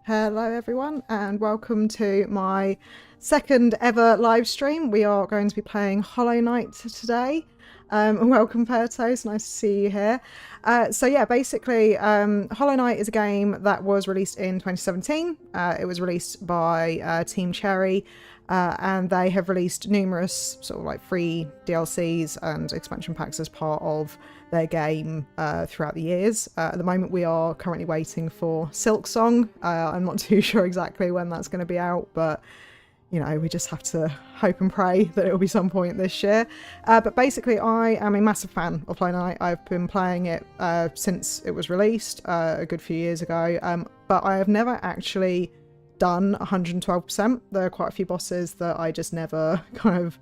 Hello everyone and welcome to my second ever live stream. We are going to be playing Hollow Knight today. And welcome Pertos, nice to see you here. So yeah, basically Hollow Knight is a game that was released in 2017. It was released by Team Cherry and they have released numerous sort of like free DLCs and expansion packs as part of their game throughout the years. At the moment we are currently waiting for Silksong. I'm not too sure exactly when that's going to be out, but you know, we just have to hope and pray that it will be some point this year. But basically I am a massive fan of Hollow Knight. I've been playing it since it was released a good few years ago, but I have never actually done 112%. There are quite a few bosses that I just never kind of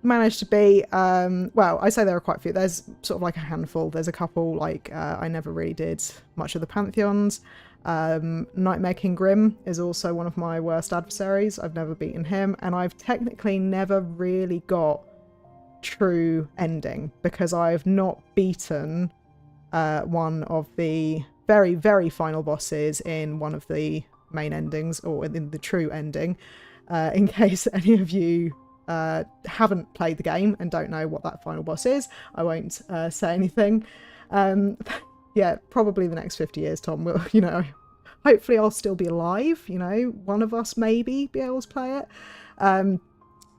managed to beat. Well, I say there are quite a few. There's sort of like a handful. There's a couple like I never really did much of the Pantheons. Nightmare King Grim is also one of my worst adversaries. I've never beaten him, and I've technically never really got true ending because I've not beaten one of the very, very final bosses in one of the main endings, or in the true ending. In case any of you haven't played the game and don't know what that final boss is, I won't say anything. Yeah, probably the next 50 years, Tom will, you know, hopefully I'll still be alive, you know, one of us maybe be able to play it.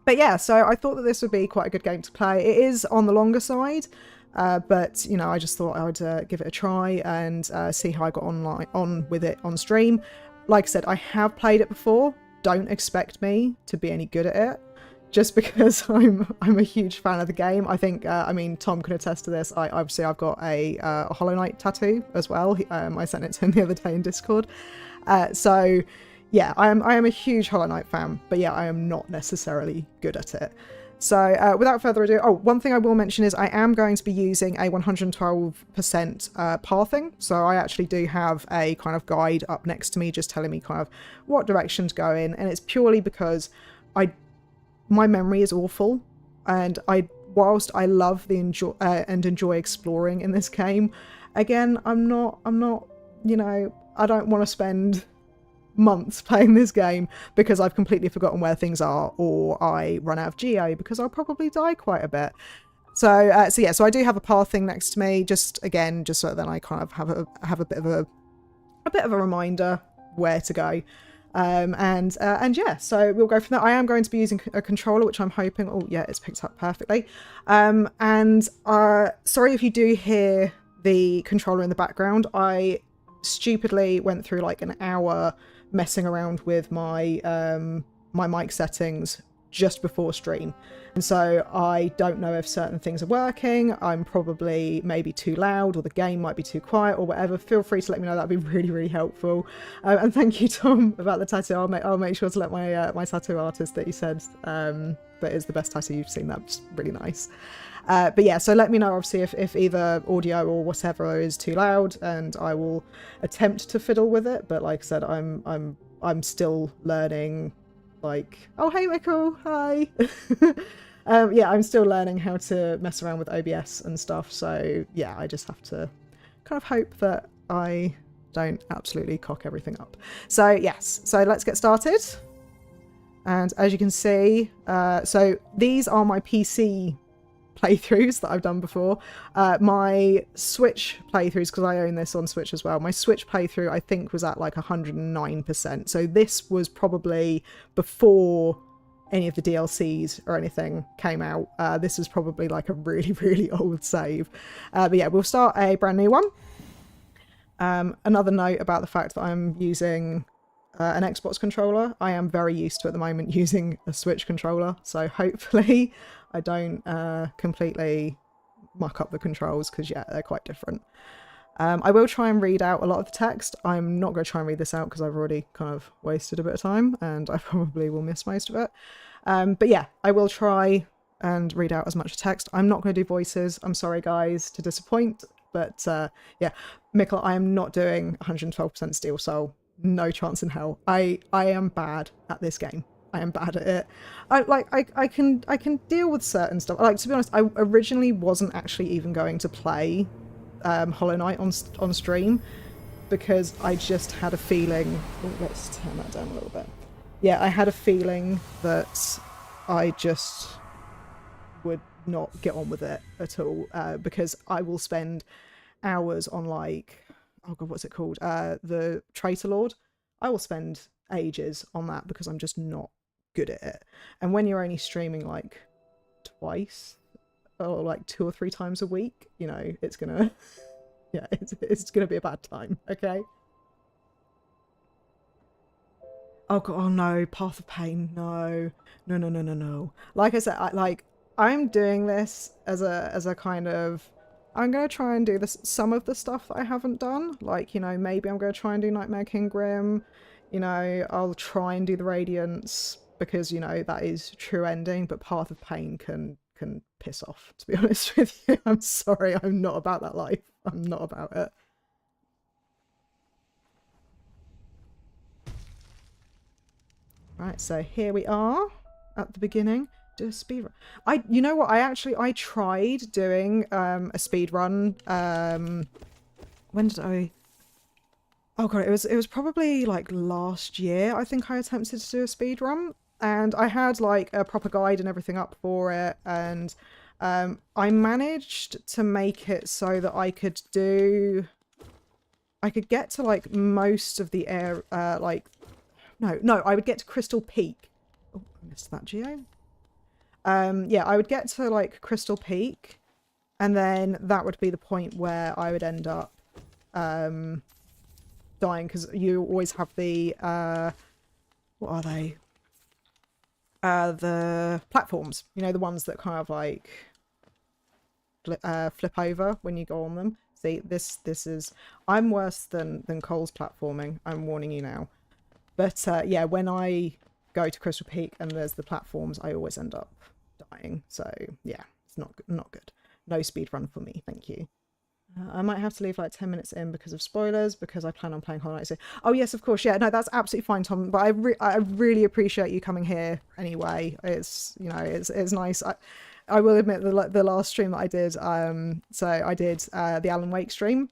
But yeah, so I thought that this would be quite a good game to play. It is on the longer side, but, you know, I just thought I would give it a try and see how I got on with it on stream. Like I said, I have played it before. Don't expect me to be any good at it, just because I'm a huge fan of the game. I think, I mean, Tom can attest to this. Obviously I've got a Hollow Knight tattoo as well. I sent it to him the other day in Discord. So yeah, I am a huge Hollow Knight fan, but yeah, I am not necessarily good at it. So without further ado, oh, one thing I will mention is I am going to be using a 112% pathing. So I actually do have a kind of guide up next to me just telling me kind of what direction to go in, and it's purely because my memory is awful, and whilst I love the enjoy exploring in this game, again, I'm not, you know, I don't want to spend months playing this game because I've completely forgotten where things are, or I run out of geo, because I'll probably die quite a bit. So yeah, so I do have a pathing next to me, just so then I kind of have a bit of a reminder where to go. And yeah, so we'll go from there. I am going to be using a controller, which I'm hoping, oh yeah, it's picked up perfectly. And sorry if you do hear the controller in the background. I stupidly went through like an hour messing around with my my mic settings just before stream, and so I don't know if certain things are working. I'm probably maybe too loud, or the game might be too quiet, or whatever. Feel free to let me know. That'd be really, really helpful. And thank you, Tom, about the tattoo. I'll make sure to let my my tattoo artist that you said that is the best tattoo you've seen. That's really nice. But yeah, so let me know obviously if either audio or whatever is too loud, and I will attempt to fiddle with it. But like I said, I'm still learning. Like, oh hey Michael, hi. Yeah, I'm still learning how to mess around with OBS and stuff. So yeah, I just have to kind of hope that I don't absolutely cock everything up. So yes, so let's get started. And as you can see, so these are my PC playthroughs that I've done before. My Switch playthroughs, because I own this on Switch as well, my Switch playthrough I think was at like 109%. So this was probably before any of the DLCs or anything came out. This is probably like a really, really old save. But yeah, we'll start a brand new one. Another note about the fact that I'm using an Xbox controller. I am very used to at the moment using a Switch controller, so hopefully I don't completely muck up the controls, because yeah, they're quite different. I will try and read out a lot of the text. I'm not going to try and read this out because I've already kind of wasted a bit of time and I probably will miss most of it. But yeah, I will try and read out as much text. I'm not going to do voices. I'm sorry guys to disappoint, but yeah, Mikkel, I am not doing 112% Steel Soul. No chance in hell. I am bad at this game. I am bad at it. I can deal with certain stuff. Like, to be honest, I originally wasn't actually even going to play Hollow Knight on stream. because I just had a feeling... Oh, let's turn that down a little bit. Yeah, I had a feeling that I just would not get on with it at all, because I will spend hours on, like, oh god, what's it called? The Traitor Lord. I will spend ages on that because I'm just not good at it. And when you're only streaming like twice or like 2 or 3 times a week, you know, it's gonna yeah, it's gonna be a bad time. Okay. Oh god, oh no, Path of Pain, no. No. Like I said, I'm doing this as a kind of, I'm gonna try and do this, some of the stuff that I haven't done. Like, you know, maybe I'm gonna try and do Nightmare King Grim. You know, I'll try and do the Radiance because, you know, that is true ending, but Path of Pain can piss off, to be honest with you. I'm sorry, I'm not about that life. I'm not about it. Right, so here we are at the beginning. Do a speed run. You know what? I tried doing a speed run. When did I? Oh god, it was probably like last year. I think I attempted to do a speed run, and I had like a proper guide and everything up for it, and I managed to make it so that I could get to like most of the air, like. No, I would get to Crystal Peak. Oh, I missed that, Geo. Yeah, I would get to, like, Crystal Peak, and then that would be the point where I would end up dying, because you always have the, what are they? The platforms. You know, the ones that kind of, like, flip over when you go on them. See, this is... I'm worse than Cole's platforming. I'm warning you now. But yeah, when I go to Crystal Peak and there's the platforms, I always end up dying. So yeah, it's not good. No speed run for me, thank you. I might have to leave like 10 minutes in because of spoilers, because I plan on playing Hollow Knight. So, oh yes, of course, yeah, no, that's absolutely fine, Tom. But I really appreciate you coming here anyway. It's, you know, it's nice. I will admit the last stream that I did. So I did the Alan Wake stream,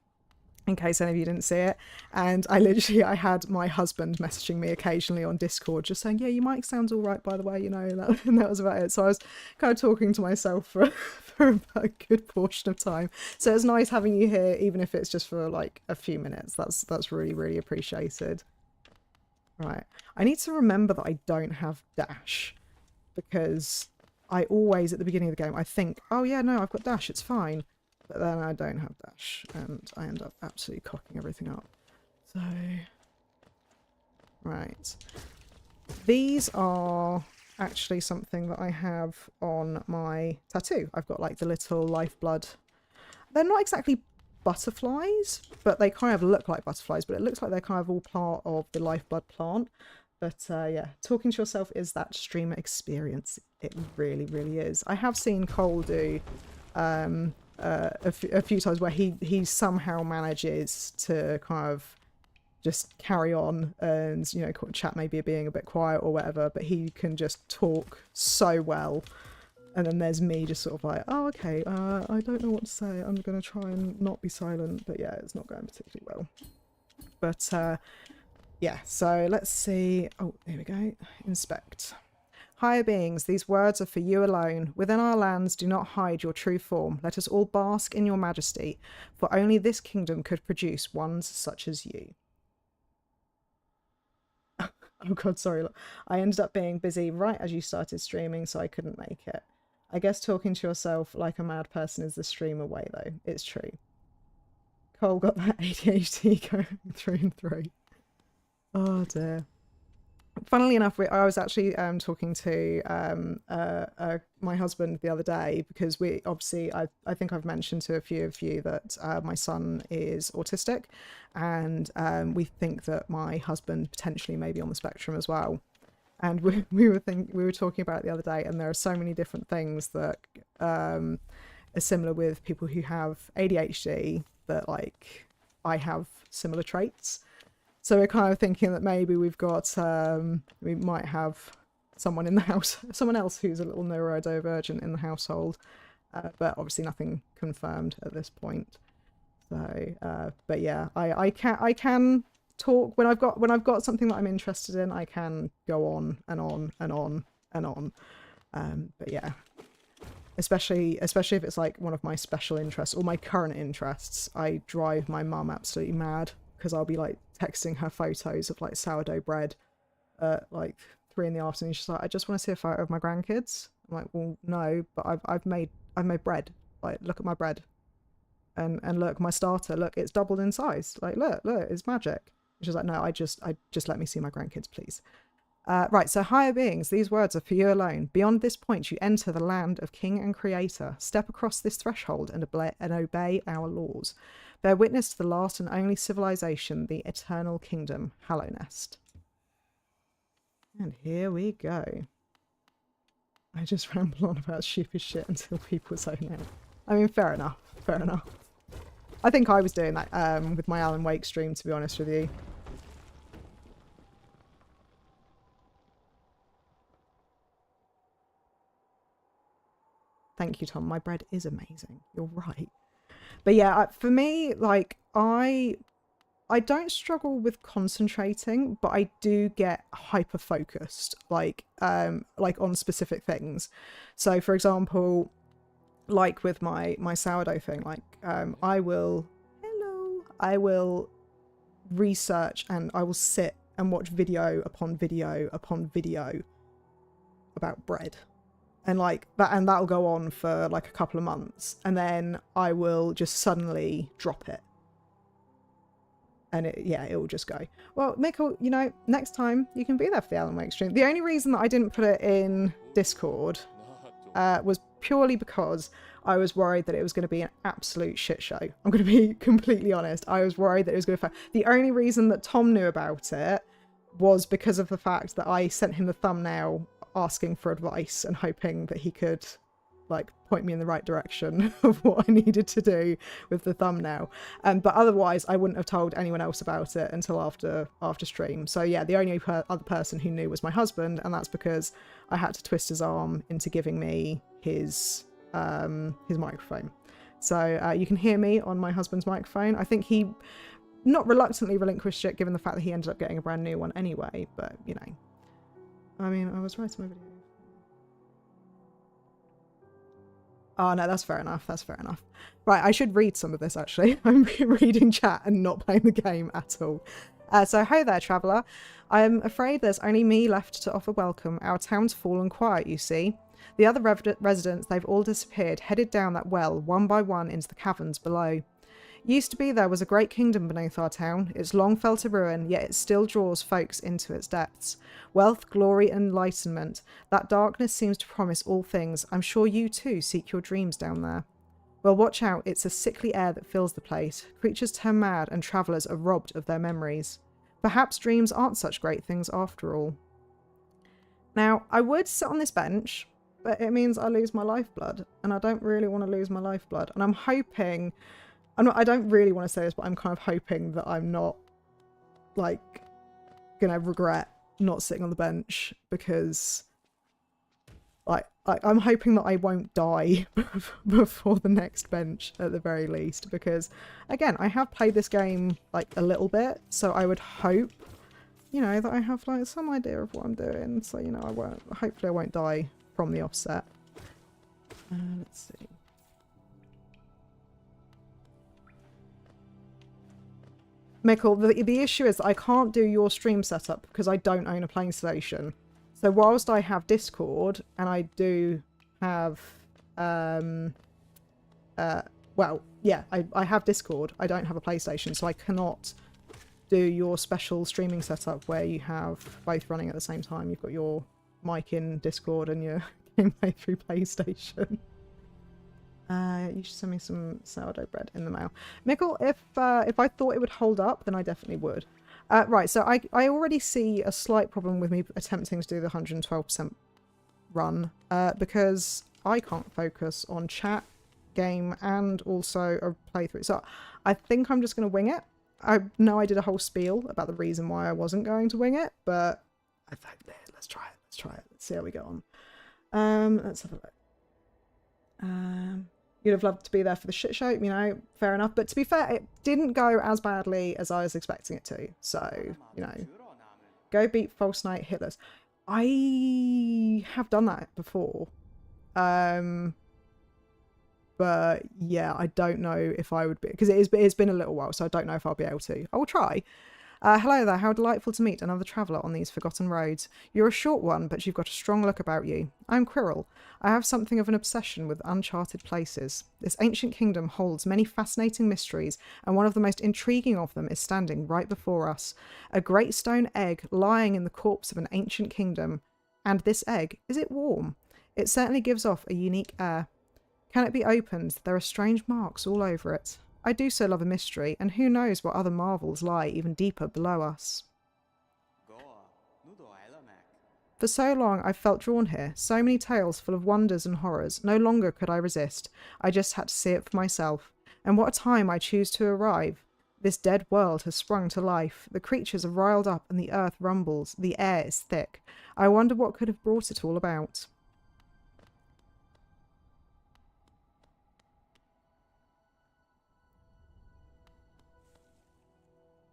in case any of you didn't see it, and I had my husband messaging me occasionally on Discord just saying, yeah, your mic sounds all right, by the way, you know, and that was about it. So I was kind of talking to myself for about a good portion of time. So it's nice having you here, even if it's just for like a few minutes. That's really appreciated. Right, I need to remember that I don't have dash, because I always, at the beginning of the game, I think, oh yeah, no, I've got dash, it's fine. But then I don't have dash, and I end up absolutely cocking everything up. So, right. These are actually something that I have on my tattoo. I've got like the little lifeblood. They're not exactly butterflies, but they kind of look like butterflies, but it looks like they're kind of all part of the lifeblood plant. But yeah, talking to yourself is that streamer experience. It really is. I have seen Cole do... a few times where he somehow manages to kind of just carry on, and, you know, chat maybe being a bit quiet or whatever, but he can just talk so well. And then there's me just sort of like, oh, okay, I don't know what to say, I'm gonna try and not be silent, but yeah, it's not going particularly well. But yeah, so let's see. Oh, here we go. Inspect. Higher beings, these words are for you alone. Within our lands, do not hide your true form. Let us all bask in your majesty, for only this kingdom could produce ones such as you. Oh god, sorry. Look, I ended up being busy right as you started streaming, so I couldn't make it. I guess talking to yourself like a mad person is the streamer way, though. It's true. Cole got that ADHD going through and through. Oh dear. Funnily enough, I was actually talking to my husband the other day, because we obviously, I think I've mentioned to a few of you that my son is autistic, and we think that my husband potentially may be on the spectrum as well. And we were talking about it the other day, and there are so many different things that are similar with people who have ADHD, that like I have similar traits. So we're kind of thinking that maybe we've got, we might have someone in the house, someone else who's a little neurodivergent in the household, but obviously nothing confirmed at this point. So, but yeah, I can talk when I've got something that I'm interested in. I can go on and on and on and on. But yeah, especially if it's like one of my special interests or my current interests, I drive my mum absolutely mad because I'll be like texting her photos of like sourdough bread at like 3 in the afternoon. She's like, I just want to see a photo of my grandkids. I'm like, well, no, but I've made bread. Like, look at my bread, and look, my starter. Look, it's doubled in size. Like, look, it's magic. She's like, no, I just let me see my grandkids, please. Right, so higher beings, these words are for you alone. Beyond this point, you enter the land of King and Creator. Step across this threshold and obey our laws. Bear witness to the last and only civilization, the eternal kingdom, Hallownest. And here we go. I just ramble on about stupid shit until people zone out. I mean, fair enough. Fair enough. I think I was doing that with my Alan Wake stream, to be honest with you. Thank you, Tom. My bread is amazing. You're right. But yeah, for me, like, I don't struggle with concentrating, but I do get hyper focused, like on specific things. So, for example, like with my sourdough thing, like I will research and I will sit and watch video upon video upon video about bread. And like that, and that'll go on for like a couple of months, and then I will just suddenly drop it, and it will just go. Well, Mikkel, you know, next time you can be there for the Alan Wake stream. The only reason that I didn't put it in Discord was purely because I was worried that it was going to be an absolute shit show. I'm going to be completely honest. I was worried that it was going to. The only reason that Tom knew about it was because of the fact that I sent him the thumbnail asking for advice and hoping that he could like point me in the right direction of what I needed to do with the thumbnail. But otherwise I wouldn't have told anyone else about it until after stream. So yeah, the only other person who knew was my husband, and that's because I had to twist his arm into giving me his microphone. So you can hear me on my husband's microphone. I think he not reluctantly relinquished it given the fact that he ended up getting a brand new one anyway, but you know, I mean, I was writing my video. Oh, no, that's fair enough. That's fair enough. Right, I should read some of this, actually. I'm reading chat and not playing the game at all. So, hey there, traveller. I'm afraid there's only me left to offer welcome. Our town's fallen quiet, you see. The other residents, they've all disappeared, headed down that well, one by one, into the caverns below. Used to be there was a great kingdom beneath our town. It's long fell to ruin, yet it still draws folks into its depths. Wealth, glory, enlightenment. That darkness seems to promise all things. I'm sure you too seek your dreams down there. Well, watch out. It's a sickly air that fills the place. Creatures turn mad and travellers are robbed of their memories. Perhaps dreams aren't such great things after all. Now, I would sit on this bench, but it means I lose my lifeblood, and I don't really want to lose my lifeblood. And I'm hoping... I don't really want to say this, but I'm kind of hoping that I'm not, like, gonna regret not sitting on the bench, because, like, I'm hoping that I won't die before the next bench, at the very least, because, again, I have played this game, like, a little bit, so I would hope, you know, that I have, like, some idea of what I'm doing, so, you know, hopefully I won't die from the offset. Let's see. Mikkel, the issue is that I can't do your stream setup because I don't own a PlayStation. So whilst I have Discord and I do have, well, yeah, I have Discord. I don't have a PlayStation, so I cannot do your special streaming setup where you have both running at the same time. You've got your mic in Discord and your gameplay through PlayStation. You should send me some sourdough bread in the mail. Mikkel, if I thought it would hold up, then I definitely would. Right, so I already see a slight problem with me attempting to do the 112% run, because I can't focus on chat, game, and also a playthrough. So I think I'm just going to wing it. I know I did a whole spiel about the reason why I wasn't going to wing it, but I thought, let's try it. Let's see how we go on. Let's have a look. You'd have loved to be there for the shit show, you know, fair enough. But to be fair, it didn't go as badly as I was expecting it to. So, you know, go beat False Knight Hitless. I have done that before. But yeah, I don't know if I would be, because it's been a little while, so I don't know if I'll be able to. I will try. Hello there, how delightful to meet another traveller on these forgotten roads. You're a short one, but you've got a strong look about you. I'm Quirrell. I have something of an obsession with uncharted places. This ancient kingdom holds many fascinating mysteries, and one of the most intriguing of them is standing right before us. A great stone egg lying in the corpse of an ancient kingdom. And this egg, is it warm? It certainly gives off a unique air. Can it be opened? There are strange marks all over it. I do so love a mystery, and who knows what other marvels lie even deeper below us. For so long I've felt drawn here, so many tales full of wonders and horrors. No longer could I resist. I just had to see it for myself. And what a time I choose to arrive. This dead world has sprung to life. The creatures are riled up and the earth rumbles. The air is thick. I wonder what could have brought it all about.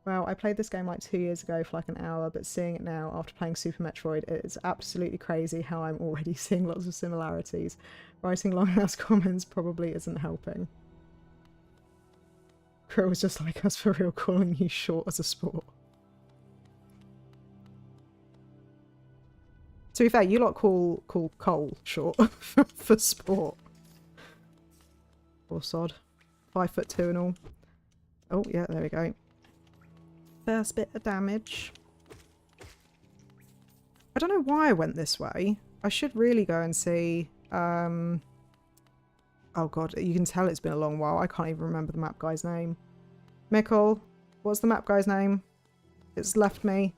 Well, I played this game like 2 years ago for like an hour, but seeing it now after playing Super Metroid, it is absolutely crazy how I'm already seeing lots of similarities. Writing long-ass comments probably isn't helping. Crow was just like us for real, calling you short as a sport. To be fair, you lot call Cole short for sport. Poor sod. 5'2" and all. Oh, yeah, there we go. First bit of damage. I don't know why I went this way. I should really go and see... Oh god, you can tell it's been a long while. I can't even remember the map guy's name. Mickle, what's the map guy's name? It's left me.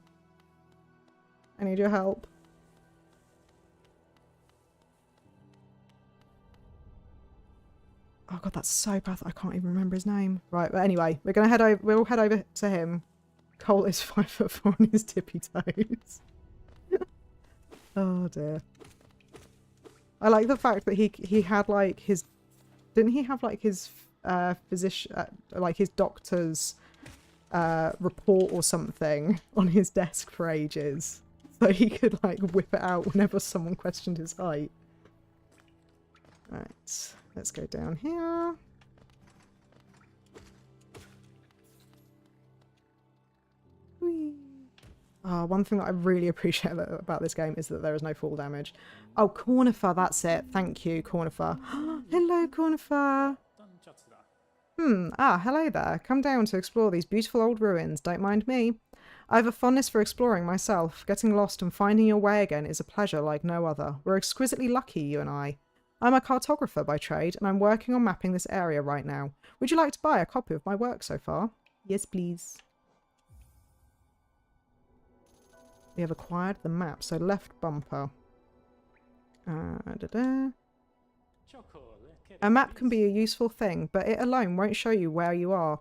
I need your help. Oh god, that's so bad that I can't even remember his name. Right, but anyway, we're gonna head over. We'll head over to him. Cole is 5'4" on his tippy toes. Oh dear. I like the fact that he had like his. Didn't he have like his physician, like his doctor's report or something on his desk for ages, so he could like whip it out whenever someone questioned his height. Right. Let's go down here. Whee. Oh, one thing that I really appreciate about this game is that there is no fall damage. Oh, Cornifer, that's it. Thank you, Cornifer. Hello, Cornifer. Hello there. Come down to explore these beautiful old ruins. Don't mind me. I have a fondness for exploring myself. Getting lost and finding your way again is a pleasure like no other. We're exquisitely lucky, you and I. I'm a cartographer by trade, and I'm working on mapping this area right now. Would you like to buy a copy of my work so far? Yes, please. We have acquired the map, so left bumper. A map can be a useful thing, but it alone won't show you where you are.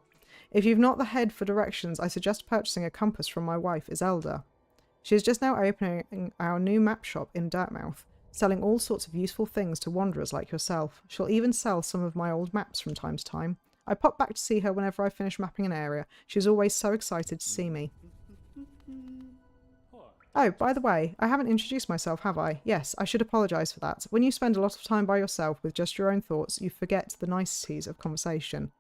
If you've not the head for directions, I suggest purchasing a compass from my wife, Iselda. She is just now opening our new map shop in Dirtmouth, selling all sorts of useful things to wanderers like yourself. She'll even sell some of my old maps from time to time. I pop back to see her whenever I finish mapping an area. She's always so excited to see me. Oh, by the way, I haven't introduced myself, have I? Yes, I should apologise for that. When you spend a lot of time by yourself with just your own thoughts, you forget the niceties of conversation.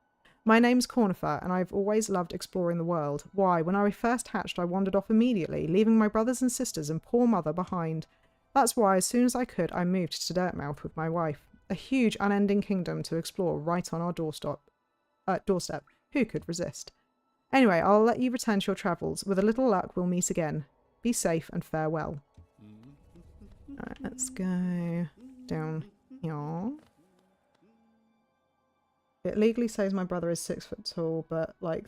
My name's Cornifer, and I've always loved exploring the world. Why, when I first hatched, I wandered off immediately, leaving my brothers and sisters and poor mother behind. That's why, as soon as I could, I moved to Dirtmouth with my wife. A huge, unending kingdom to explore right on our doorstep. Who could resist? Anyway, I'll let you return to your travels. With a little luck, we'll meet again. Be safe and farewell. Alright, let's go down here. It legally says my brother is 6 foot tall, but like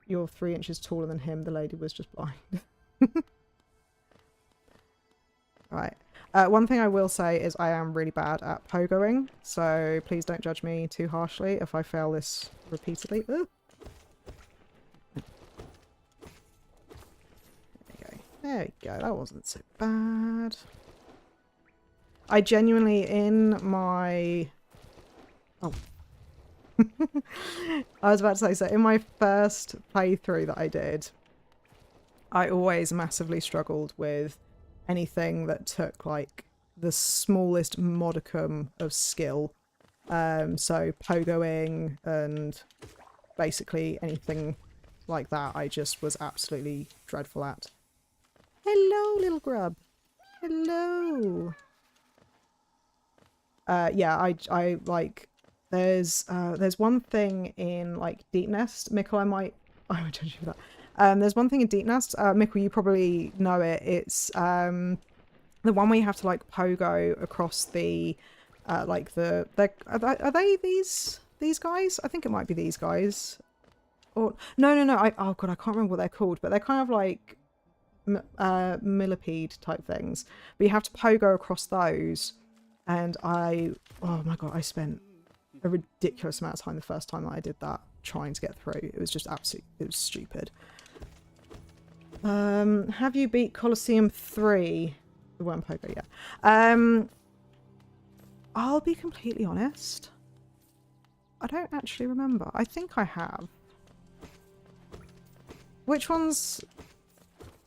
you're 3 inches taller than him. The lady was just blind. Right. One thing I will say is I am really bad at pogoing, so please don't judge me too harshly if I fail this repeatedly. Ooh. There we go, that wasn't so bad. I genuinely, in my... Oh, I was about to say, so in my first playthrough that I did, I always massively struggled with anything that took like the smallest modicum of skill. So pogoing and basically anything like that, I just was absolutely dreadful at. Hello, little grub. Hello. Yeah, I like. There's one thing in like Dirtmouth, Mikkel. I would judge you for that. There's one thing in Dirtmouth, Mikkel. You probably know it. It's the one where you have to like pogo across the like the. Are they these guys? I think it might be these guys. Or no. Oh god, I can't remember what they're called, but they're kind of like millipede type things. But you have to pogo across those, and oh my god, I spent a ridiculous amount of time the first time that I did that trying to get through. It was just absolutely, it was stupid. Have you beat Colosseum 3? The one pogo, yeah. I'll be completely honest. I don't actually remember. I think I have. Which one's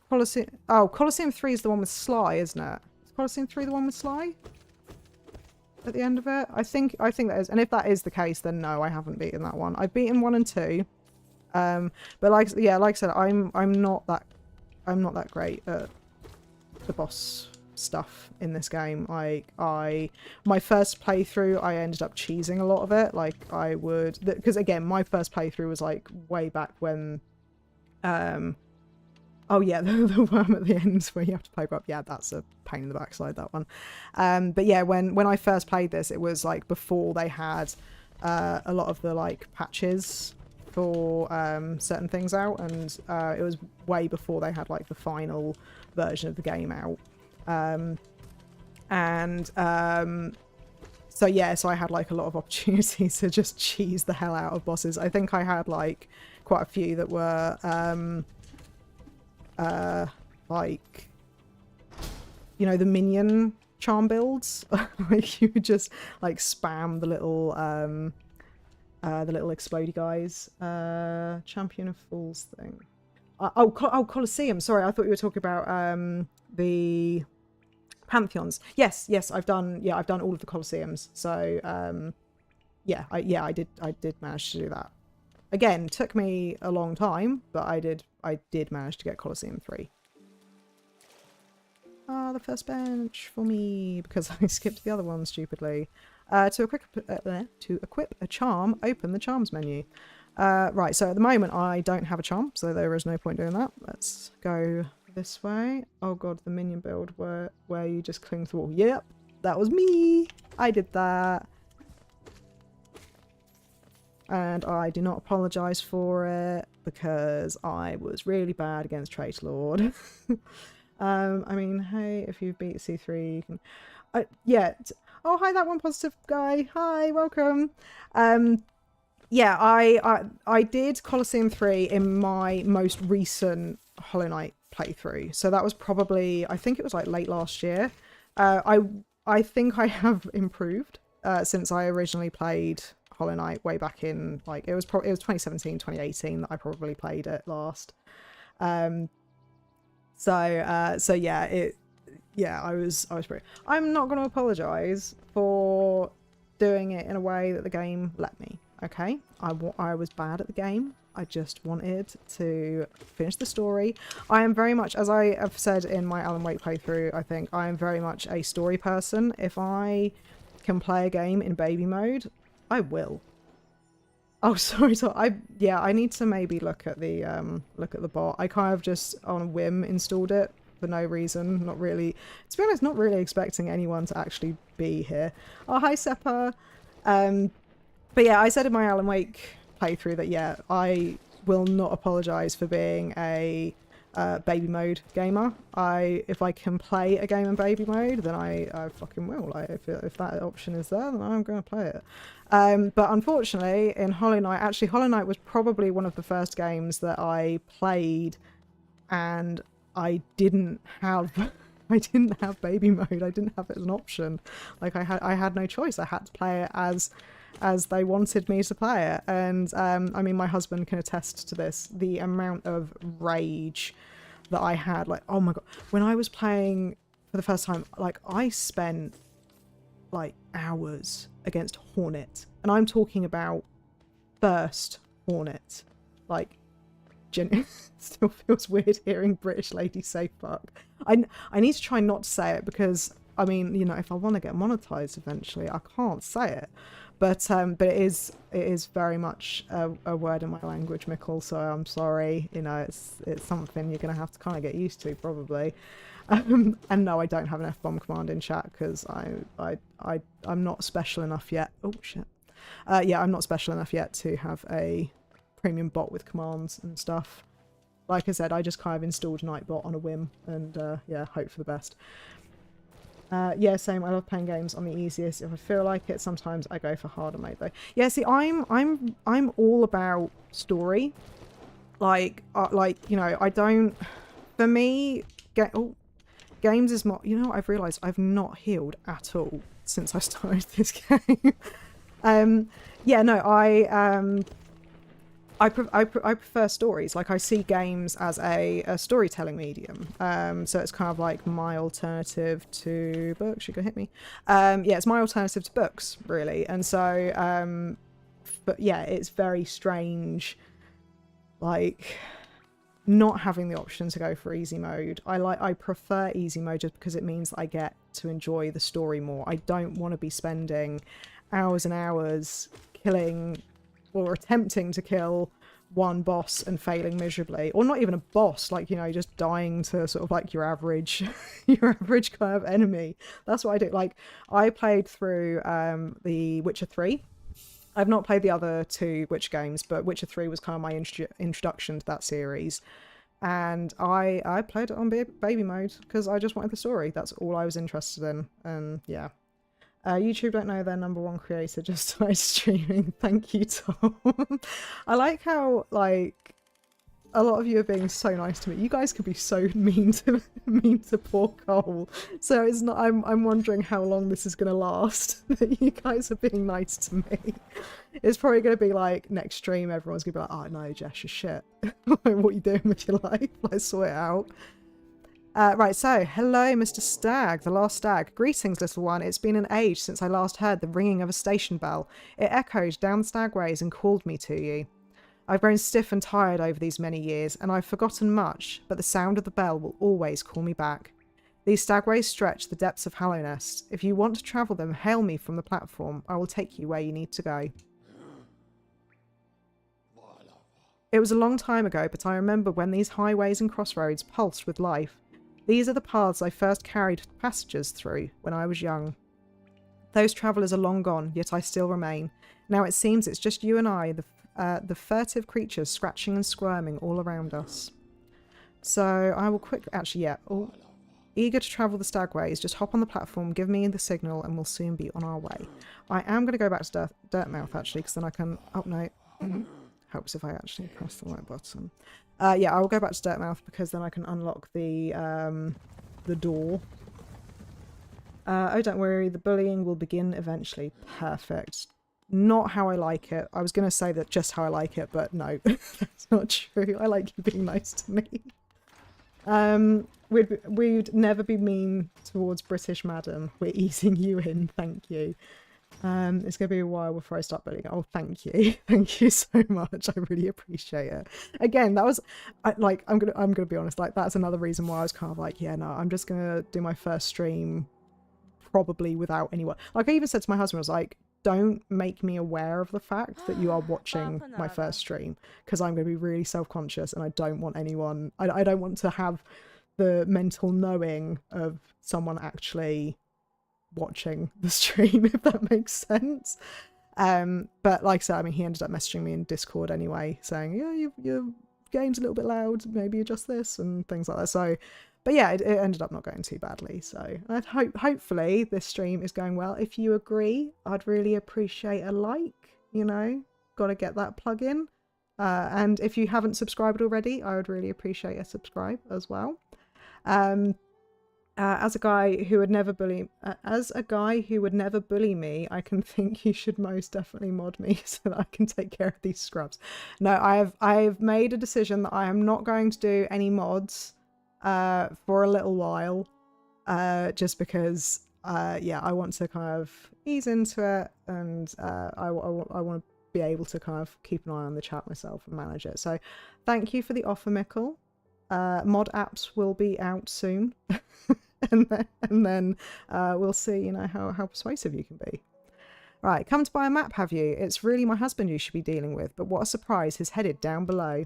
Colosseum? Oh, Colosseum 3 is the one with Sly, isn't it? Is Colosseum 3 the one with Sly? At the end of it? I think that is. And if that is the case, then no, I haven't beaten that one. I've beaten 1 and 2. But like I said, I'm not that great at the boss stuff in this game. My first playthrough, I ended up cheesing a lot of it. Like I would, because again, my first playthrough was like way back when oh yeah, the worm at the end where you have to pogo up. Yeah, that's a pain in the backside, that one. But yeah, when I first played this, it was like before they had a lot of the like patches for certain things out, and it was way before they had like the final version of the game out. So yeah, so I had like a lot of opportunities to just cheese the hell out of bosses. I think I had like quite a few that were like, you know, the minion charm builds. Like you would just like spam the little explodey guys. Champion of Fools thing. Oh, Colosseum. Sorry, I thought you were talking about the Pantheons. Yes, I've done all of the Colosseums. So yeah, I did manage to do that. Again, took me a long time, but I did manage to get Colosseum 3. Ah, the first bench for me, because I skipped the other one stupidly. To equip a charm, open the charms menu. Right, so at the moment I don't have a charm, so there is no point doing that. Let's go this way. Oh god, the minion build where you just cling to the wall. Yep, that was me. I did that. And I do not apologise for it, because I was really bad against Traitor Lord. I mean, hey, if you beat C3, you can... yeah. Oh, hi, that one positive guy. Hi, welcome. Yeah, I did Colosseum 3 in my most recent Hollow Knight playthrough. So that was probably, I think it was like late last year. I think I have improved since I originally played Hollow Knight way back in, like, it was 2017, 2018 that I probably played it last. So yeah, I was pretty... I'm not going to apologise for doing it in a way that the game let me, okay? I was bad at the game. I just wanted to finish the story. I am very much, as I have said in my Alan Wake playthrough, I think I am very much a story person. If I can play a game in baby mode, I will. Oh, sorry. So I need to maybe look at the bot. I kind of just on a whim installed it for no reason. Not really, to be honest, not really expecting anyone to actually be here. Oh, hi, Seppa. But yeah, I said in my Alan Wake playthrough that yeah, I will not apologise for being a baby mode gamer. If I can play a game in baby mode, then I fucking will. Like, if that option is there, then I'm going to play it. But unfortunately, in Hollow Knight, actually Hollow Knight was probably one of the first games that I played and I didn't have I didn't have baby mode. I didn't have it as an option. Like I had no choice. I had to play it as they wanted me to play it. And I mean, my husband can attest to this. The amount of rage that I had, like, oh my god, when I was playing for the first time, like, I spent like hours against Hornet, and I'm talking about first Hornet. Like, still feels weird hearing British ladies say fuck. I need to try not to say it because, I mean, you know, if I want to get monetized eventually, I can't say it. But it is very much a word in my language, Mickle. So I'm sorry. You know, it's something you're gonna have to kind of get used to probably. And no, I don't have an F-bomb command in chat because I'm not special enough yet. Oh shit. Yeah, I'm not special enough yet to have a premium bot with commands and stuff. Like I said, I just kind of installed Nightbot on a whim and yeah, hope for the best. Yeah, same. I love playing games on the easiest. If I feel like it, sometimes I go for harder mode though. Yeah, see, I'm all about story. Like you know, I don't. For me, games is more. You know, I've realised I've not healed at all since I started this game. Yeah, no, I prefer stories. Like, I see games as a storytelling medium. So it's kind of like my alternative to books. You're gonna hit me. Yeah, it's my alternative to books, really. And so, but yeah, it's very strange, like, not having the option to go for easy mode. I prefer easy mode just because it means that I get to enjoy the story more. I don't want to be spending hours and hours killing or attempting to kill one boss and failing miserably, or not even a boss, like, you know, just dying to sort of like your average your average kind of enemy. That's what I do. Like, I played through the Witcher 3. I've not played the other two Witcher games, but Witcher 3 was kind of my introduction to that series, and I played it on baby mode because I just wanted the story. That's all I was interested in. And yeah, YouTube don't know their #1 creator just started streaming. Thank you, Tom. I like how, like, a lot of you are being so nice to me. You guys could be so mean to poor Cole. So it's not. I'm wondering how long this is gonna last. That you guys are being nice to me. It's probably gonna be like next stream. Everyone's gonna be like, "Oh no, Jess, you're shit. What are you doing with your life? Let's sort it out." Right, so, hello Mr. Stag, the last stag. Greetings, little one. It's been an age since I last heard the ringing of a station bell. It echoed down the stagways and called me to you. I've grown stiff and tired over these many years, and I've forgotten much, but the sound of the bell will always call me back. These stagways stretch the depths of Hallownest. If you want to travel them, hail me from the platform. I will take you where you need to go. It was a long time ago, but I remember when these highways and crossroads pulsed with life. These are the paths I first carried passengers through when I was young. Those travellers are long gone, yet I still remain. Now it seems it's just you and I, the furtive creatures scratching and squirming all around us. So I will quickly... Actually, yeah. Oh, eager to travel the stagways, just hop on the platform, give me the signal, and we'll soon be on our way. I am going to go back to Dirtmouth, actually, because then I can... Oh, no. Helps if I actually press the right button. Yeah, I will go back to Dirtmouth because then I can unlock the door. Oh, don't worry, the bullying will begin eventually. Perfect. Not how I like it. I was going to say that just how I like it, but no, that's not true. I like you being nice to me. We'd never be mean towards British madam. We're easing you in, thank you. It's gonna be a while before I start bullying. Oh, thank you. Thank you so much. I really appreciate it. Again, that was like, I'm gonna be honest, like, that's another reason why I was kind of like, yeah, no, I'm just gonna do my first stream probably without anyone. Like, I even said to my husband, I was like, don't make me aware of the fact that you are watching my first stream, because I'm gonna be really self-conscious and I don't want anyone, I don't want to have the mental knowing of someone actually watching the stream, if that makes sense. But like I said, I mean, he ended up messaging me in Discord anyway, saying, yeah, your game's a little bit loud, maybe adjust this and things like that. So, but yeah, it ended up not going too badly. So I'd hopefully this stream is going well. If you agree, I'd really appreciate a like, you know, gotta get that plug in. And if you haven't subscribed already, I would really appreciate a subscribe as well. As a guy who would never bully me, I can think you should most definitely mod me so that I can take care of these scrubs. No, I've made a decision that I am not going to do any mods for a little while, just because yeah, I want to kind of ease into it, and I want to be able to kind of keep an eye on the chat myself and manage it. So thank you for the offer, Mickle. Mod apps will be out soon. and then we'll see, you know, how persuasive you can be. Right, come to buy a map, have you? It's really my husband you should be dealing with, but what a surprise, he's headed down below.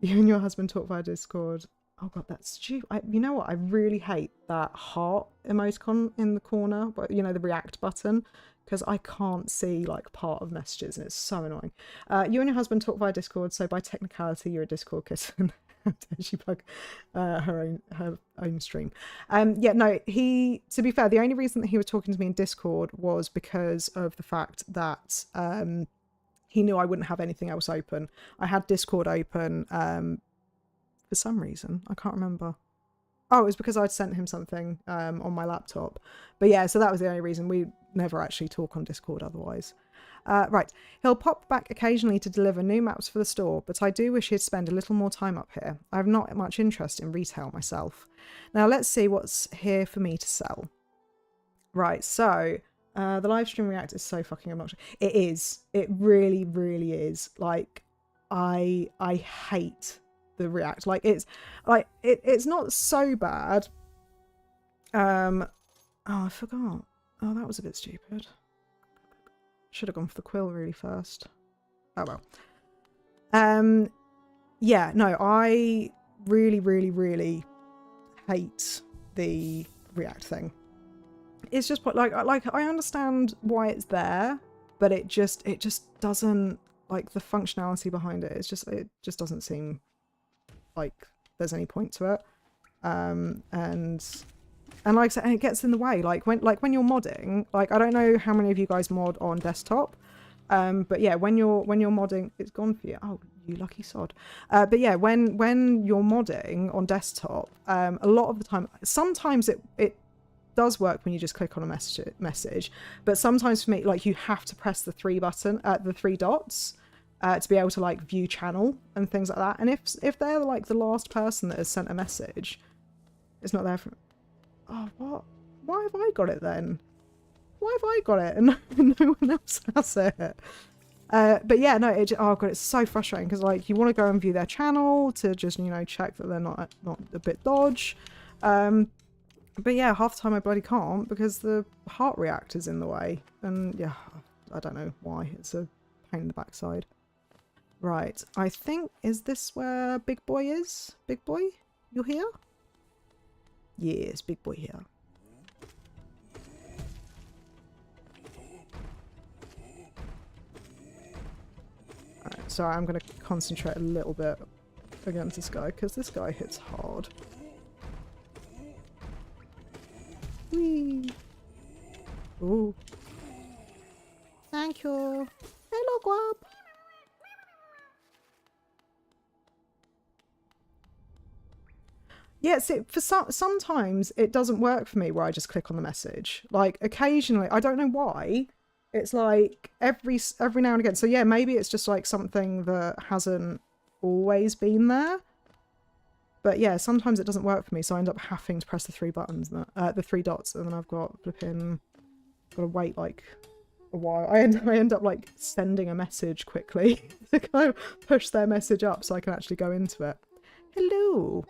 You and your husband talk via Discord. Oh god, that's stupid. You know what, I really hate that heart emoticon in the corner, but you know, the react button, because I can't see like part of messages and it's so annoying. You and your husband talk via Discord, so by technicality you're a Discord kitten. She plug her own stream. Yeah, no, to be fair, the only reason that he was talking to me in Discord was because of the fact that he knew I wouldn't have anything else open. I had Discord open for some reason, I can't remember. Oh, it was because I'd sent him something on my laptop. But yeah, so that was the only reason. We never actually talk on Discord otherwise. Right, he'll pop back occasionally to deliver new maps for the store, but I do wish he'd spend a little more time up here. I have not much interest in retail myself. Now let's see what's here for me to sell. Right, so the live stream react is so fucking obnoxious. It is. It really, really is. Like, I hate the react. Like, it's not so bad. Oh, I forgot. Oh, that was a bit stupid. Should have gone for the quill really first. Oh well. Yeah, no, I really, really, really hate the react thing. It's just like I understand why it's there, but it just doesn't, like, the functionality behind it. It just doesn't seem like there's any point to it. And like I said, it gets in the way. Like when you're modding, like, I don't know how many of you guys mod on desktop, but yeah, when you're modding, it's gone for you. Oh, you lucky sod. But yeah, when you're modding on desktop, a lot of the time, sometimes it does work when you just click on a message, but sometimes for me, like, you have to press the three dots to be able to like view channel and things like that. And if they're like the last person that has sent a message, it's not there for. Oh, what? Why have I got it then? Why have I got it and no one else has it? But yeah, no, oh god, it's so frustrating, because like, you want to go and view their channel to just, you know, check that they're not a bit dodge. But yeah, half the time I bloody can't because the heart react is in the way. And yeah, I don't know why. It's a pain in the backside. Right, I think, is this where Big Boy is? Big Boy? You're here? Yes, Big Boy here. Alright, sorry, I'm going to concentrate a little bit against this guy, because this guy hits hard. Whee! Ooh. Thank you. Hello, Guap. Yeah, see, for sometimes it doesn't work for me where I just click on the message. Like, occasionally, I don't know why, it's like every now and again. So yeah, maybe it's just like something that hasn't always been there. But yeah, sometimes it doesn't work for me, so I end up having to press the three buttons, the three dots, and then I've got flipping, gotta wait like a while. I end up like sending a message quickly to kind of push their message up so I can actually go into it. Hello.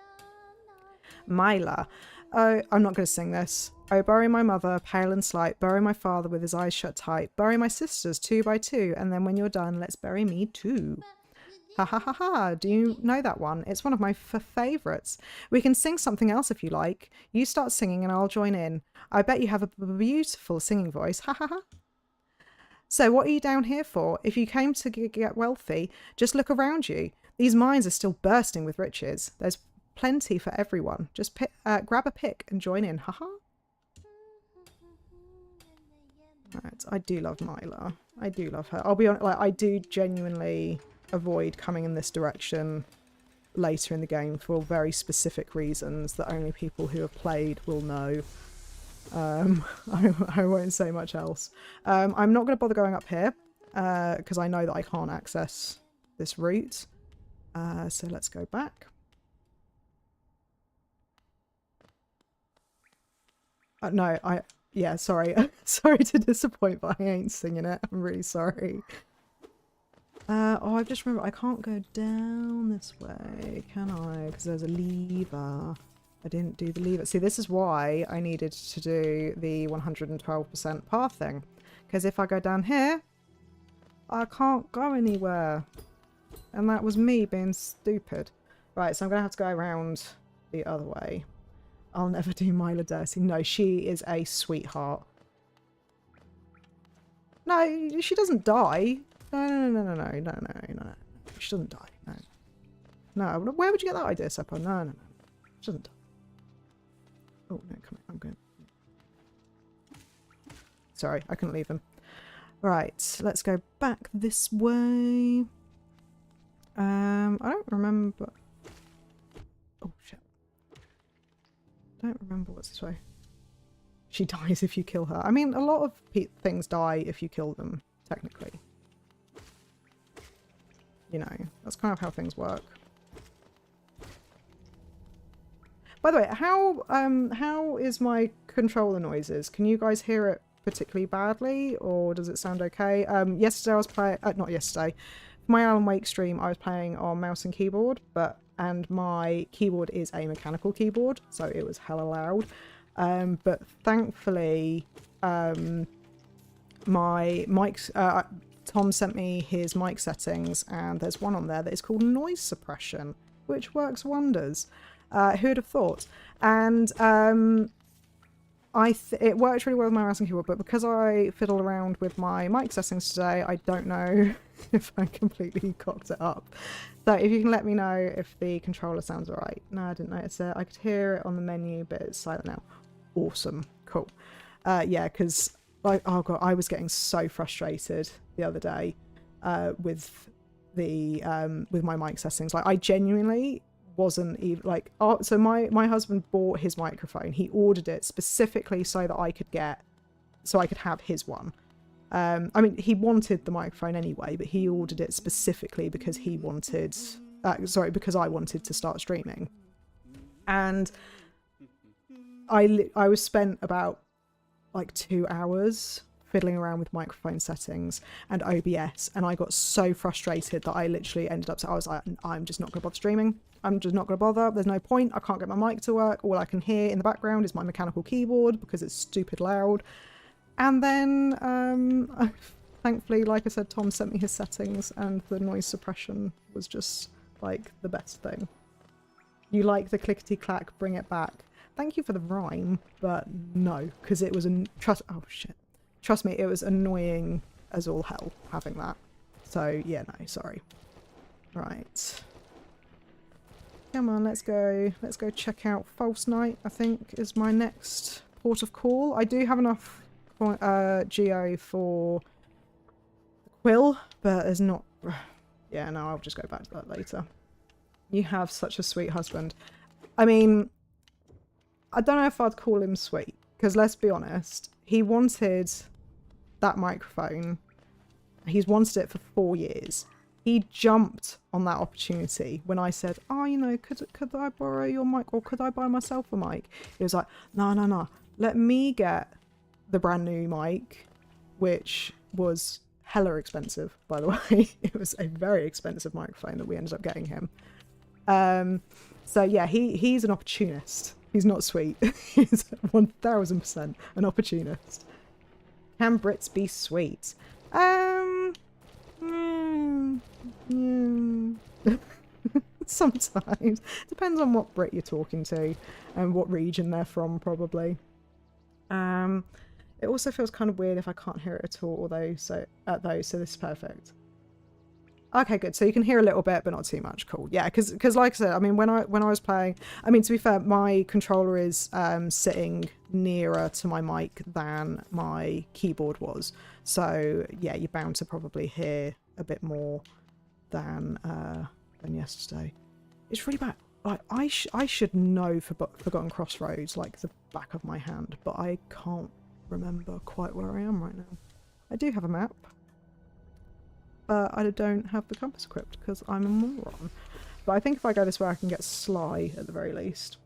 Myla. Oh, I'm not going to sing this. Oh, bury my mother, pale and slight. Bury my father with his eyes shut tight. Bury my sisters 2 by 2. And then when you're done, let's bury me too. Ha ha ha ha. Do you know that one? It's one of my favourites. We can sing something else if you like. You start singing and I'll join in. I bet you have a beautiful singing voice. Ha ha ha. So what are you down here for? If you came to get wealthy, just look around you. These mines are still bursting with riches. There's plenty for everyone. Just grab a pick and join in. Haha. Right, I do love Myla. I do love her. I'll be honest, like, I do genuinely avoid coming in this direction later in the game for very specific reasons that only people who have played will know. I won't say much else. I'm not going to bother going up here because I know that I can't access this route. So let's go back. No, yeah, sorry. Sorry to disappoint, but I ain't singing it. I'm really sorry. Oh, I've just remembered I can't go down this way, can I? Because there's a lever. I didn't do the lever. See, this is why I needed to do the 112% path thing. Because if I go down here, I can't go anywhere. And that was me being stupid. Right, so I'm going to have to go around the other way. I'll never do Myla dirty. No, she is a sweetheart. No, she doesn't die. No. She doesn't die. No. No, where would you get that idea, Seppo? No. She doesn't die. Oh, no, come on. I'm going. Sorry, I couldn't leave him. Right, let's go back this way. I don't remember. Oh, shit. I don't remember what's this way. She dies if you kill her. I mean, a lot of things die if you kill them, technically. You know, that's kind of how things work. By the way, how is my controller noises? Can you guys hear it particularly badly, or does it sound okay? Yesterday I was playing, not yesterday, for my Alan Wake stream I was playing on mouse and keyboard, and my keyboard is a mechanical keyboard, so it was hella loud. But thankfully, my mic, Tom sent me his mic settings, and there's one on there that is called noise suppression, which works wonders. Who'd have thought? And it worked really well with my mouse and keyboard, but because I fiddled around with my mic settings today, I don't know if I completely cocked it up. So if you can let me know if the controller sounds alright. No, I didn't notice it. I could hear it on the menu, but it's silent now. Awesome. Cool. Yeah, because oh god, I was getting so frustrated the other day with my mic settings. Like, I genuinely wasn't even like, oh, so my husband bought his microphone. He ordered it specifically so that I could have his one. I mean, he wanted the microphone anyway, but he ordered it specifically because he wanted because I wanted to start streaming. And I was spent about like 2 hours fiddling around with microphone settings and OBS, and I got so frustrated that I literally ended up, so I was like, I'm just not gonna bother streaming. I'm just not gonna bother. There's no point. I can't get my mic to work. All I can hear in the background is my mechanical keyboard because it's stupid loud. And then thankfully, like I said, Tom sent me his settings, and the noise suppression was just like the best thing. You like the clickety clack, bring it back. Thank you for the rhyme, but no, because it was oh shit. Trust me, it was annoying as all hell having that. So yeah, no, sorry. Right. Come on, let's go check out False Night, I think, is my next port of call. I do have enough geo for the quill, but there's not. Yeah, no, I'll just go back to that later. You have such a sweet husband. I mean, I don't know if I'd call him sweet, because let's be honest, he wanted that microphone. He's wanted it for 4 years. He jumped on that opportunity when I said, oh, you know, could I borrow your mic, or could I buy myself a mic? He was like, no, let me get the brand new mic, which was hella expensive, by the way. It was a very expensive microphone that we ended up getting him. So yeah, he's an opportunist. He's not sweet. He's 1000% an opportunist. Can Brits be sweet? Sometimes. Depends on what Brit you're talking to and what region they're from, probably. It also feels kind of weird if I can't hear it at all, although so this is perfect. Okay, good. So you can hear a little bit, but not too much. Cool. Yeah, because like I said, I mean, when I was playing, I mean, to be fair, my controller is sitting nearer to my mic than my keyboard was. So yeah, you're bound to probably hear a bit more than yesterday. It's really bad. Like, I should know Forgotten Crossroads like the back of my hand, but I can't remember quite where I am right now. I do have a map, but I don't have the compass equipped because I'm a moron. But I think if I go this way I can get Sly at the very least.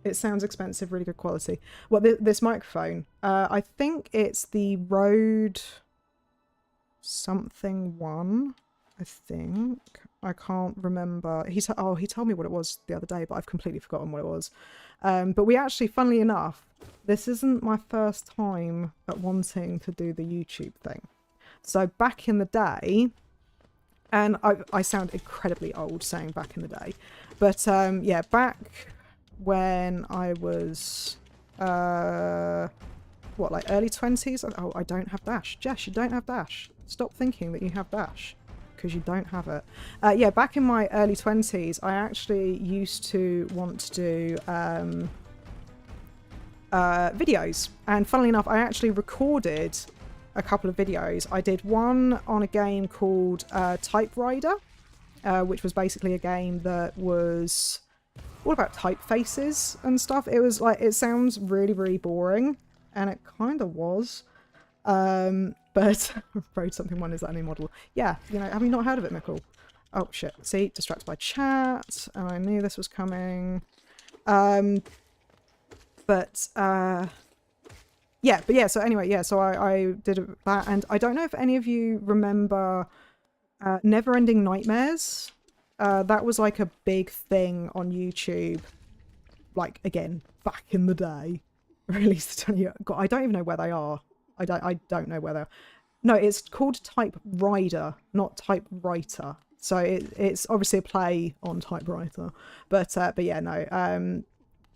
It sounds expensive, really good quality. Well, this microphone, I think it's the Rode something one, I think. I can't remember. He told me what it was the other day, but I've completely forgotten what it was. But we actually, funnily enough, this isn't my first time at wanting to do the YouTube thing. So back in the day, and I sound incredibly old saying back in the day, but yeah, back when I was, what, like early 20s? Oh, I don't have Dash. Jess, you don't have Dash. Stop thinking that you have Dash, because you don't have it. Yeah, back in my early 20s, I actually used to want to do videos. And funnily enough, I actually recorded a couple of videos. I did one on a game called Typewriter, which was basically a game that was all about typefaces and stuff. It was like, it sounds really, really boring, and it kind of was. But Road something one, is that a new model? Yeah, you know, have you not heard of it, Mickle? Oh shit, see, distracted by chat, and I knew this was coming. Yeah, so anyway, yeah, so I did that, and I don't know if any of you remember Never Ending Nightmares. That was like a big thing on YouTube, like, again, back in the day. Released 20 years. God, I don't even know where they are. I don't know where they're... No, it's called Typewriter, not Typewriter. So it's obviously a play on Typewriter. But yeah, no.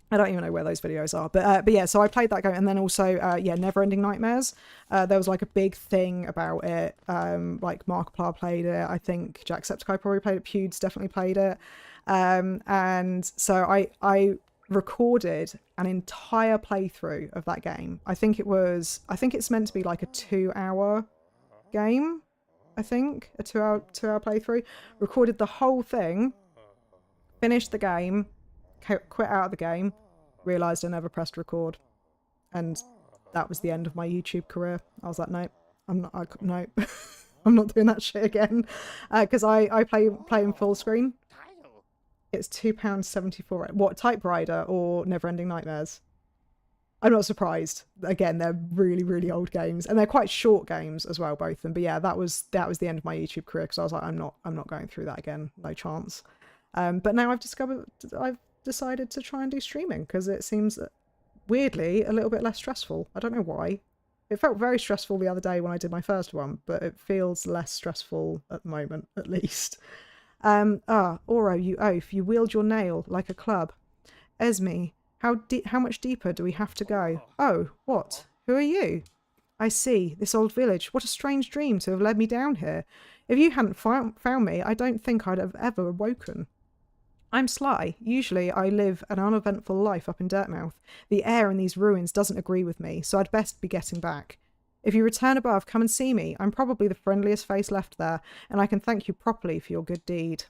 I don't even know where those videos are. But yeah, so I played that game, and then also, yeah, Never Ending Nightmares. There was like a big thing about it. Like Markiplier played it. I think Jacksepticeye probably played it. Pewds definitely played it. And so I recorded an entire playthrough of that game. I think it's meant to be like a 2-hour game. I think a 2-hour playthrough. Recorded the whole thing, finished the game, quit out of the game, realised I never pressed record, and that was the end of my YouTube career. I was like, nope, nope, I'm not doing that shit again, because I play in full screen. It's £2.74. What, Typewriter or Never Ending Nightmares? I'm not surprised. Again, they're really, really old games, and they're quite short games as well, both of them. But yeah, that was the end of my YouTube career, because I was like, I'm not going through that again, no chance. But now I've decided to try and do streaming, because it seems weirdly a little bit less stressful. I don't know why. It felt very stressful the other day when I did my first one, but it feels less stressful at the moment, at least. Oro, you oaf, you wield your nail like a club. Esme, how much deeper do we have to go? Oh, what? Who are you? I see, this old village. What a strange dream to have led me down here. If you hadn't found me, I don't think I'd have ever awoken. I'm Sly. Usually I live an uneventful life up in Dirtmouth. The air in these ruins doesn't agree with me, so I'd best be getting back. If you return above, come and see me. I'm probably the friendliest face left there, and I can thank you properly for your good deed.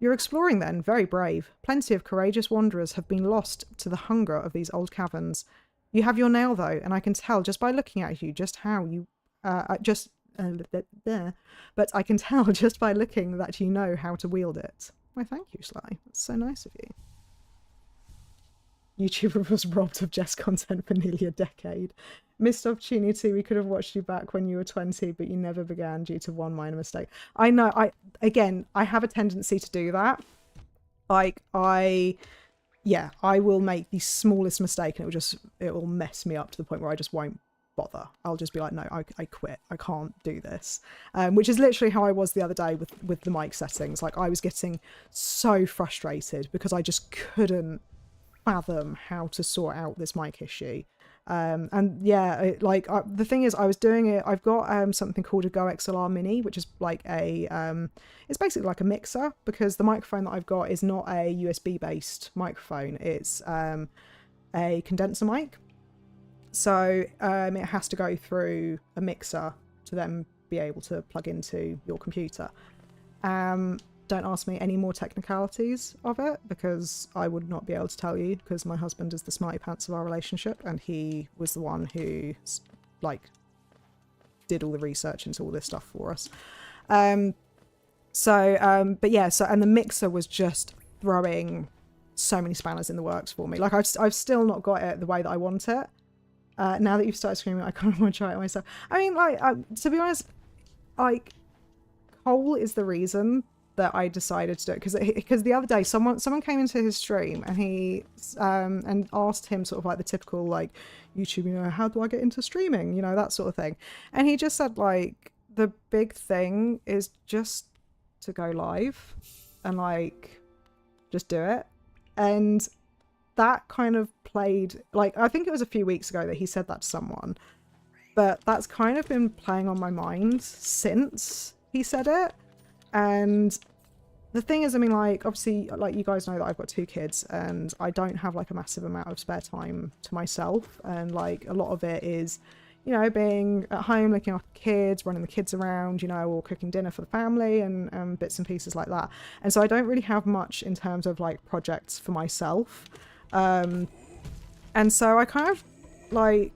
You're exploring then, very brave. Plenty of courageous wanderers have been lost to the hunger of these old caverns. You have your nail though, and I can tell just by looking at you just how you... but I can tell just by looking that you know how to wield it. Why, thank you, Sly. That's so nice of you. YouTuber was robbed of Jess content for nearly a decade. Missed opportunity. We could have watched you back when you were 20, but you never began due to one minor mistake. I know. I have a tendency to do that. Like, I will make the smallest mistake, and it will mess me up to the point where I just won't bother. I'll just be like, no, I quit. I can't do this. Which is literally how I was the other day with the mic settings. Like, I was getting so frustrated because I just couldn't fathom how to sort out this mic issue. And yeah, the thing is, I was doing it. I've got something called a Go XLR Mini, which is like it's basically like a mixer, because the microphone that I've got is not a USB based microphone. It's a condenser mic. So it has to go through a mixer to then be able to plug into your computer. don't ask me any more technicalities of it, because I would not be able to tell you, because my husband is the smarty pants of our relationship, and he was the one who, like, did all the research into all this stuff for us. But yeah, so, and the mixer was just throwing so many spanners in the works for me. Like, I've still not got it the way that I want it. Now that you've started screaming, I kind of want to try it myself. I mean, like, to be honest, like, Cole is the reason that I decided to do it, because the other day someone came into his stream and he and asked him sort of like the typical, like, YouTube, you know, how do I get into streaming, you know, that sort of thing, and he just said, like, the big thing is just to go live and, like, just do it. And that kind of played, like, I think it was a few weeks ago that he said that to someone, but that's kind of been playing on my mind since he said it. And the thing is, I mean, like, obviously, like, you guys know that I've got 2 kids and I don't have, like, a massive amount of spare time to myself, and, like, a lot of it is, you know, being at home, looking after kids, running the kids around, you know, or cooking dinner for the family, and bits and pieces like that. And so I don't really have much in terms of, like, projects for myself. And so I kind of, like,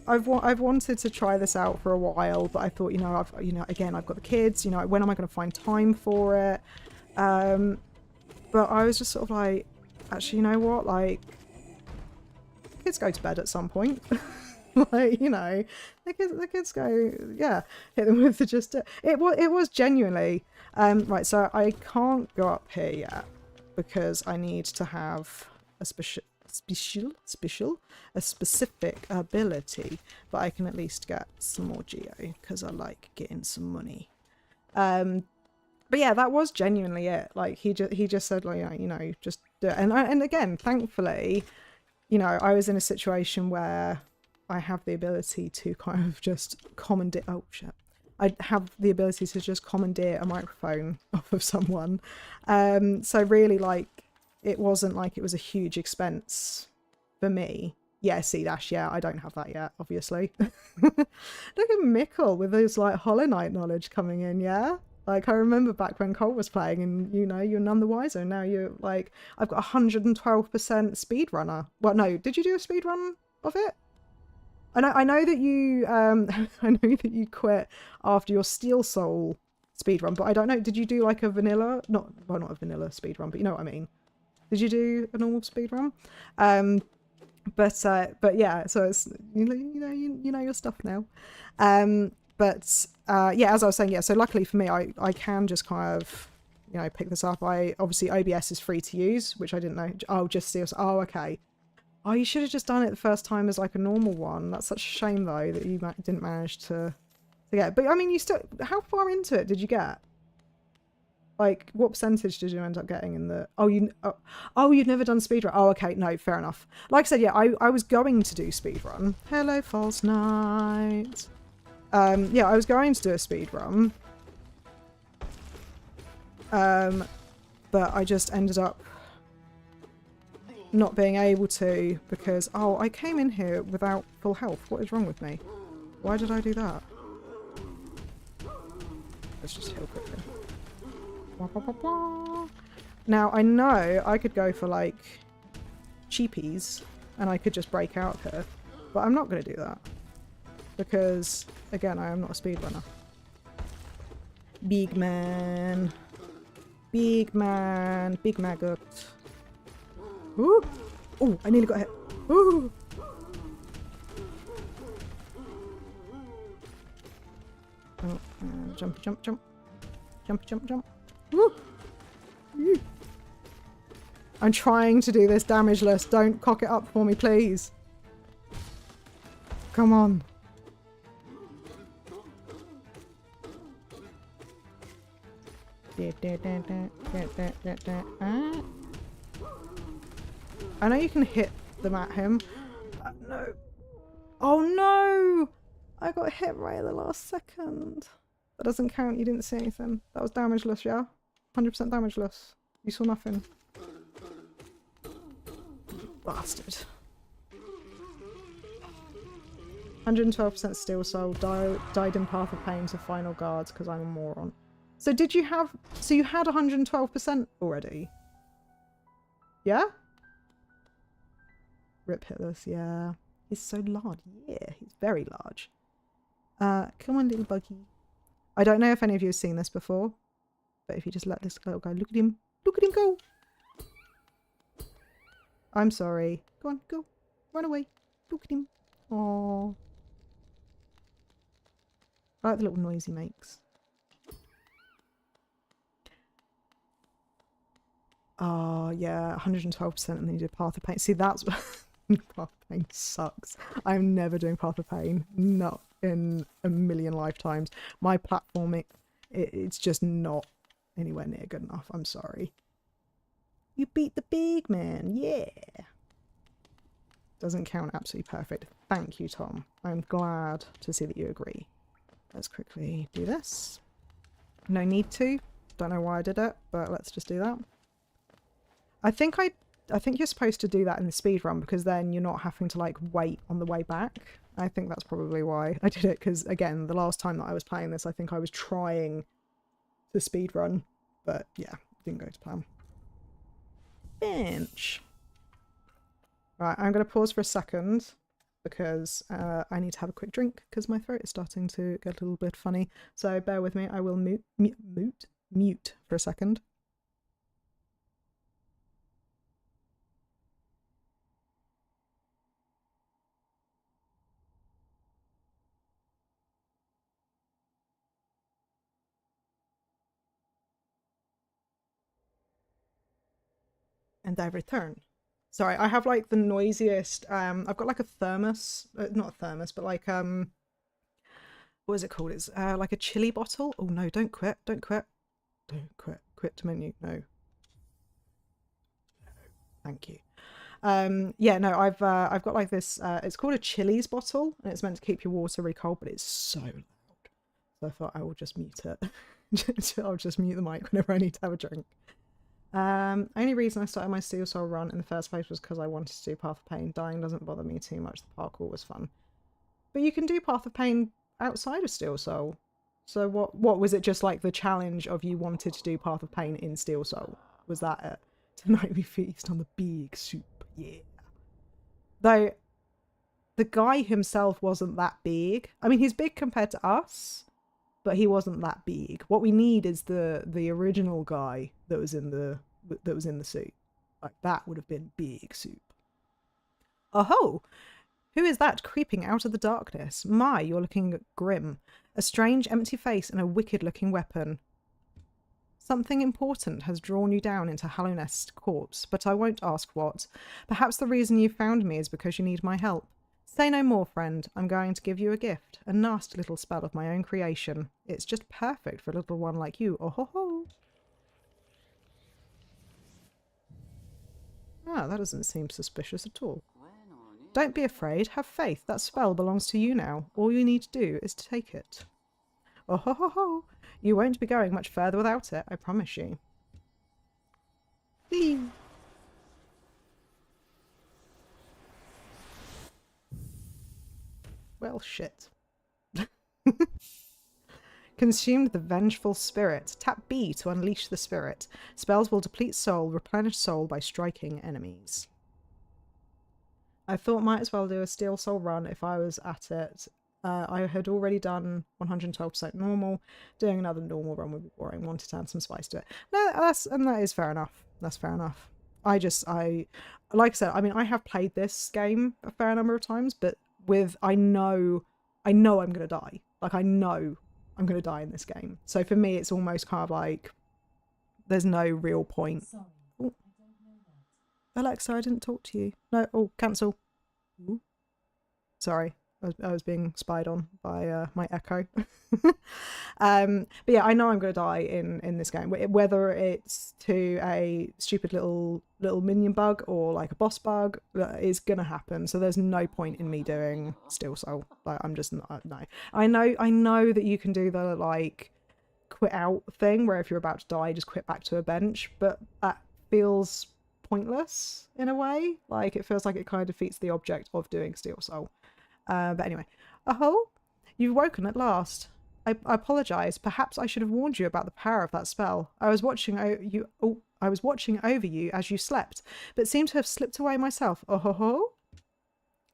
I've wanted to try this out for a while, but I thought, you know, again, I've got the kids, you know, when am I going to find time for it? But I was just sort of like, actually, you know what, like, kids go to bed at some point. Like, you know, the kids go, yeah, hit them with the just, it was genuinely, right, so I can't go up here yet, because I need to have a specific ability, but I can at least get some more geo, because I like getting some money. But yeah, that was genuinely it. Like, he just said, like, you know, just do it. And again, thankfully, you know, I was in a situation where I have the ability to kind of just commandeer, oh shit, I have the ability to just commandeer a microphone off of someone. So really, like, it wasn't like it was a huge expense for me. Yeah, C-dash, yeah, I don't have that yet, obviously. Look at Mickle with his, like, Hollow Knight knowledge coming in, yeah? Like, I remember back when Cole was playing and, you know, you're none the wiser. Now you're, like, I've got 112% speedrunner. Well, no, did you do a speedrun of it? I know that you, I know that you quit after your Steel Soul speedrun, but I don't know, did you do, like, a vanilla? Not a vanilla speedrun, but you know what I mean. Did you do a normal speedrun? But yeah, so it's, you know your stuff now. Yeah, as I was saying, yeah, so luckily for me, I can just kind of, you know, pick this up. Obviously OBS is free to use, which I didn't know. Oh, just Steel. Oh, okay. Oh, you should have just done it the first time as, like, a normal one. That's such a shame, though, that you didn't manage to get. But I mean, you still, how far into it did you get? Like, what percentage did you end up getting in the... Oh, you'd never done speedrun. Oh, okay. No, fair enough. Like I said, yeah, I was going to do speedrun. Hello, false night. Yeah, I was going to do a speedrun. But I just ended up not being able to, because... Oh, I came in here without full health. What is wrong with me? Why did I do that? Let's just heal quickly. Now, I know I could go for, like, cheapies and I could just break out here, but I'm not going to do that because, again, I am not a speedrunner. Big man. Big man. Big maggot. Ooh! Oh, I nearly got hit. Ooh! Oh, jump, jump, jump. Jump, jump, jump. Woo! I'm trying to do this damageless. Don't cock it up for me, please. Come on. I know you can hit them at him. No. Oh no! I got hit right at the last second. That doesn't count. You didn't see anything. That was damageless, yeah? 100% damageless. You saw nothing. Bastard. 112% Steel Soul. Died in Path of Pain to Final Guards because I'm a moron. So did you have... So you had 112% already? Yeah? Rip Hitless, yeah. He's so large. Yeah, he's very large. Come on, little buggy. I don't know if any of you have seen this before, but if you just let this little guy... Look at him. Look at him go. I'm sorry. Go on, go. Run away. Look at him. Aww. I like the little noise he makes. Oh, yeah, 112% and then you did Path of Pain. See, that's... Path of Pain sucks. I'm never doing Path of Pain. Not in a million lifetimes. My platforming, it's just not anywhere near good enough. I'm sorry. You beat the big man. Yeah. Doesn't count absolutely perfect. Thank you, Tom. I'm glad to see that you agree. Let's quickly do this. No need to. Don't know why I did it, but let's just do that. I think you're supposed to do that in the speed run because then you're not having to like wait on the way back. I think that's probably why I did it because again, the last time that I was playing this, I think I was trying to speed run, but yeah, didn't go to plan. Bench. Right, I'm going to pause for a second because I need to have a quick drink because my throat is starting to get a little bit funny. So bear with me. I will mute for a second. And I return. Sorry, I have like the noisiest, I've got like a thermos, not a thermos, but like, what is it called? It's like a chili bottle. Oh no, don't quit, don't quit. Don't quit, quit to menu, no. Thank you. Yeah, no, I've got like this, it's called a chilies bottle, and it's meant to keep your water really cold, but it's so loud. So I thought I will just mute it. I'll just mute the mic whenever I need to have a drink. Only reason I started my Steel Soul run in the first place was because I wanted to do Path of Pain. Dying doesn't bother me too much. The parkour was fun. But you can do Path of Pain outside of Steel Soul. So what was it, just like the challenge of you wanted to do Path of Pain in Steel Soul? Was that it? Tonight we feast on the big soup. Yeah. Though the guy himself wasn't that big. I mean, he's big compared to us, but he wasn't that big. What we need is the original guy that was in the suit. Like that would have been big soup. Oh, who is that creeping out of the darkness? My, you're looking grim. A strange empty face and a wicked looking weapon. Something important has drawn you down into Hallownest corpse, but I won't ask what. Perhaps the reason you found me is because you need my help. Say no more, friend. I'm going to give you a gift. A nasty little spell of my own creation. It's just perfect for a little one like you. Oh ho ho! Ah, that doesn't seem suspicious at all. Don't be afraid. Have faith. That spell belongs to you now. All you need to do is to take it. Oh ho ho ho! You won't be going much further without it, I promise you. Whee! Well, shit. Consumed the Vengeful Spirit. Tap B to unleash the spirit. Spells will deplete soul, replenish soul by striking enemies. I thought might as well do a Steel Soul run if I was at it. I had already done 112% normal. Doing another normal run would be boring. Wanted to add some spice to it. No, that is fair enough. That's fair enough. Like I said, I mean, I have played this game a fair number of times, but I know I'm gonna die. Like I know I'm gonna die in this game. So for me, it's almost kind of like there's no real point. Sorry, Ooh. I don't know that. Alexa, I didn't talk to you. No, oh, cancel. Ooh. Sorry, I was being spied on by my Echo. But yeah, I know I'm gonna die in this game, whether it's to a stupid little minion bug or like a boss bug. Is gonna happen. So there's no point in me doing Steel Soul. Like I'm just not. No, I know that you can do the like quit out thing where if you're about to die, just quit back to a bench, but that feels pointless in a way. Like it feels like it kind of defeats the object of doing Steel Soul. But anyway, oh, you've woken at last. I apologize. Perhaps I should have warned you about the power of that spell. I was watching you. Oh, I was watching over you as you slept, but seemed to have slipped away myself. Oh ho ho!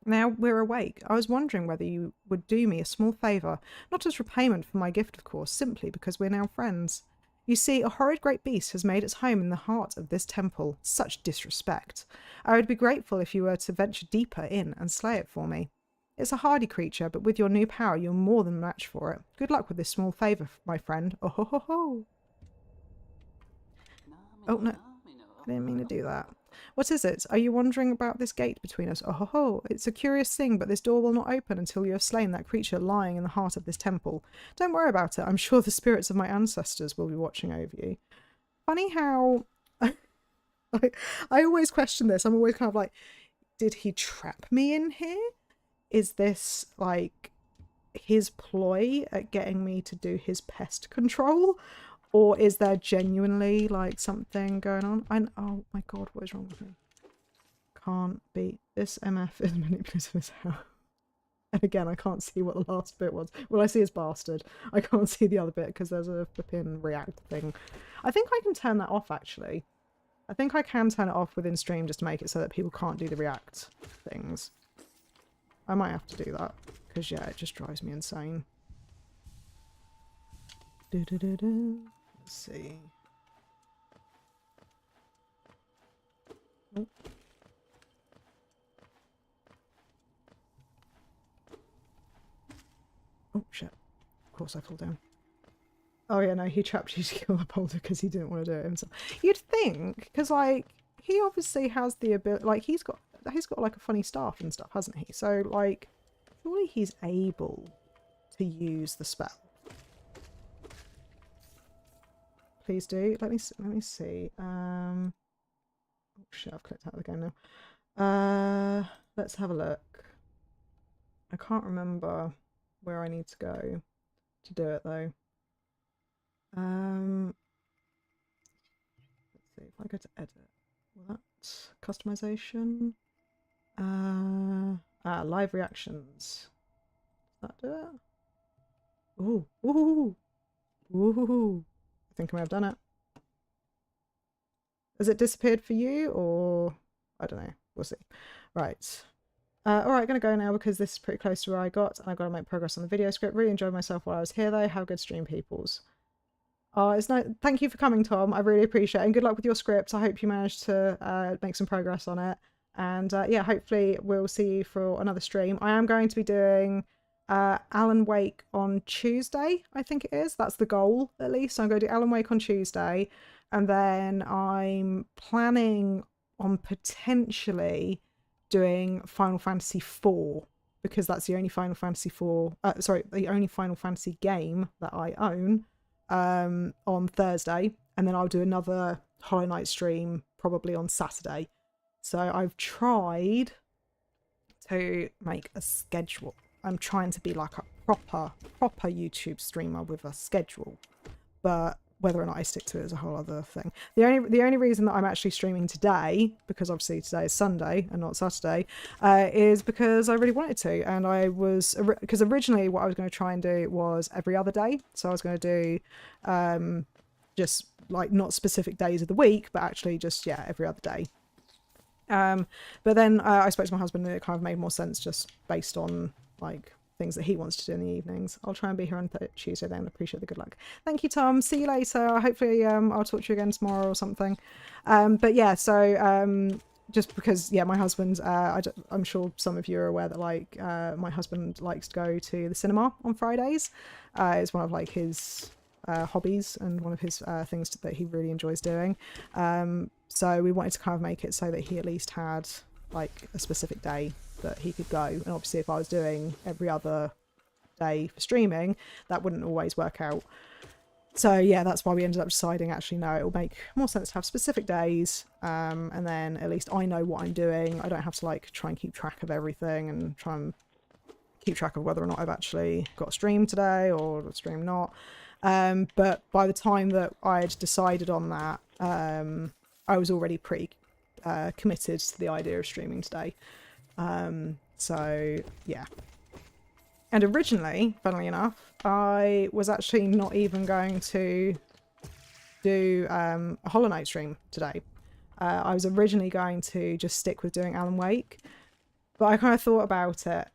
Now we're awake. I was wondering whether you would do me a small favour, not as repayment for my gift, of course, simply because we're now friends. You see, a horrid great beast has made its home in the heart of this temple. Such disrespect. I would be grateful if you were to venture deeper in and slay it for me. It's a hardy creature, but with your new power, you're more than a match for it. Good luck with this small favour, my friend. Oh ho ho ho! Oh no, I didn't mean to do that. What is it? Are you wondering about this gate between us? Oh ho ho! It's a curious thing, but this door will not open until you have slain that creature lying in the heart of this temple. Don't worry about it. I'm sure the spirits of my ancestors will be watching over you. Funny how I always question this. I'm always kind of like, did he trap me in here? Is this like his ploy at getting me to do his pest control? Or is there genuinely like something going on? Oh my god, what is wrong with me? Can't be. This MF is manipulative as hell. And again, I can't see what the last bit was. Well, I see is bastard. I can't see the other bit because there's a flipping react thing. I think I can turn that off actually. I think I can turn it off within stream just to make it so that people can't do the react things. I might have to do that because yeah, it just drives me insane. Let's see. Oh. Oh shit. Of course I fall down. Oh yeah, no, he trapped you to kill the boulder because he didn't want to do it himself. You'd think, because like, he obviously has the ability, like he's got like a funny staff and stuff, hasn't he? So like, surely he's able to use the spell. Please do. Let me see. Oh shit, I've clicked out of the game now. Let's have a look. I can't remember where I need to go to do it though. Let's see if I go to edit. Will that customization? Live reactions. Does that do it? Ooh, ooh, ooh. I think I may have done it. Has it disappeared for you, or I don't know? We'll see. Right. Alright, gonna go now because this is pretty close to where I got, and I've got to make progress on the video script. Really enjoyed myself while I was here though. Have a good stream, peoples. It's nice. Thank you for coming, Tom. I really appreciate it, and good luck with your script. I hope you managed to make some progress on it. And yeah, hopefully we'll see you for another stream. I am going to be doing Alan Wake on Tuesday, I think it is. That's the goal, at least. So I'm going to do Alan Wake on Tuesday, and then I'm planning on potentially doing Final Fantasy IV, because that's the only Final Fantasy the only Final Fantasy game that I own, on Thursday, and then I'll do another Hollow Knight stream probably on Saturday. So I've tried to make a schedule. I'm trying to be like a proper YouTube streamer with a schedule, but whether or not I stick to it is a whole other thing. The only reason that I'm actually streaming today, because obviously today is Sunday and not Saturday, is because I really wanted to, and I was, because originally what I was going to try and do was every other day. So I was going to do just like not specific days of the week, but actually just, yeah, every other day. But then I spoke to my husband and it kind of made more sense just based on like things that he wants to do in the evenings. I'll try and be here on Tuesday then. Appreciate the good luck. Thank you, Tom. See you later. Hopefully I'll talk to you again tomorrow or something. But yeah, so just because, yeah, my husband, I'm sure some of you are aware that like my husband likes to go to the cinema on Fridays. It's one of like his hobbies and one of his things that he really enjoys doing. So we wanted to kind of make it so that he at least had like a specific day that he could go, and obviously if I was doing every other day for streaming, that wouldn't always work out. So yeah, that's why we ended up deciding actually no, it will make more sense to have specific days, and then at least I know what I'm doing. I don't have to like try and keep track of everything and try and keep track of whether or not I've actually got a stream today or a stream not. But by the time that I'd decided on that, I was already pretty committed to the idea of streaming today. So yeah, And originally, funnily enough, I was actually not even going to do a Hollow Knight stream today. I was originally going to just stick with doing Alan Wake, but I kind of thought about it.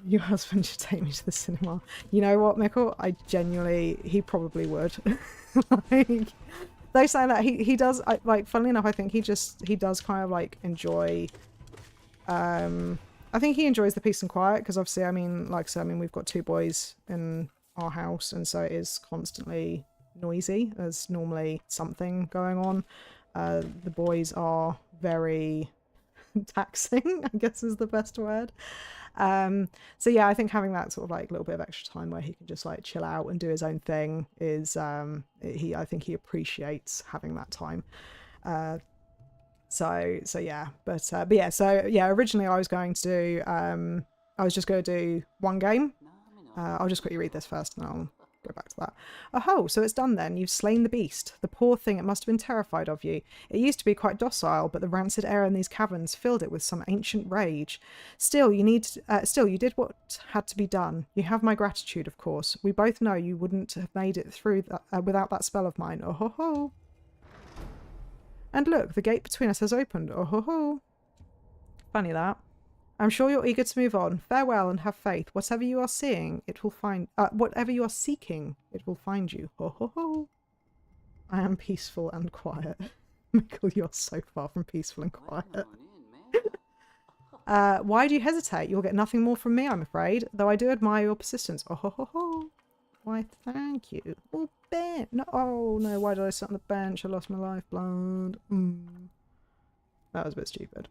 Your husband should take me to the cinema. You know what, Mickle? I genuinely, he probably would. Like, they say that he does, like, funnily enough, I think he does kind of like enjoy, I think he enjoys the peace and quiet, because obviously, I mean, like I said, I mean, we've got 2 boys in our house, and so it is constantly noisy. There's normally something going on. The boys are very taxing, I guess is the best word. So yeah, I think having that sort of like little bit of extra time where he can just like chill out and do his own thing is, I think he appreciates having that time. So yeah, but yeah, so yeah, originally I was going to do, I was just going to do one game. I'll just quickly read this first and I'll go back to that. Oh, so it's done then. You've slain the beast. The poor thing, it must have been terrified of you. It used to be quite docile, but the rancid air in these caverns filled it with some ancient rage. Still, you did what had to be done. You have my gratitude, of course. We both know you wouldn't have made it through without that spell of mine. Oh ho ho. And look, the gate between us has opened. Oh ho ho. Funny that. I'm sure you're eager to move on. Farewell and have faith. Whatever you are seeing, it will find. Whatever you are seeking, it will find you. Ho ho ho. I am peaceful and quiet. Michael, you're so far from peaceful and quiet. Why do you hesitate? You'll get nothing more from me, I'm afraid. Though I do admire your persistence. Oh ho ho ho. Why, thank you. Oh, Ben. No, oh no. Why did I sit on the bench? I lost my lifeblood. That was a bit stupid.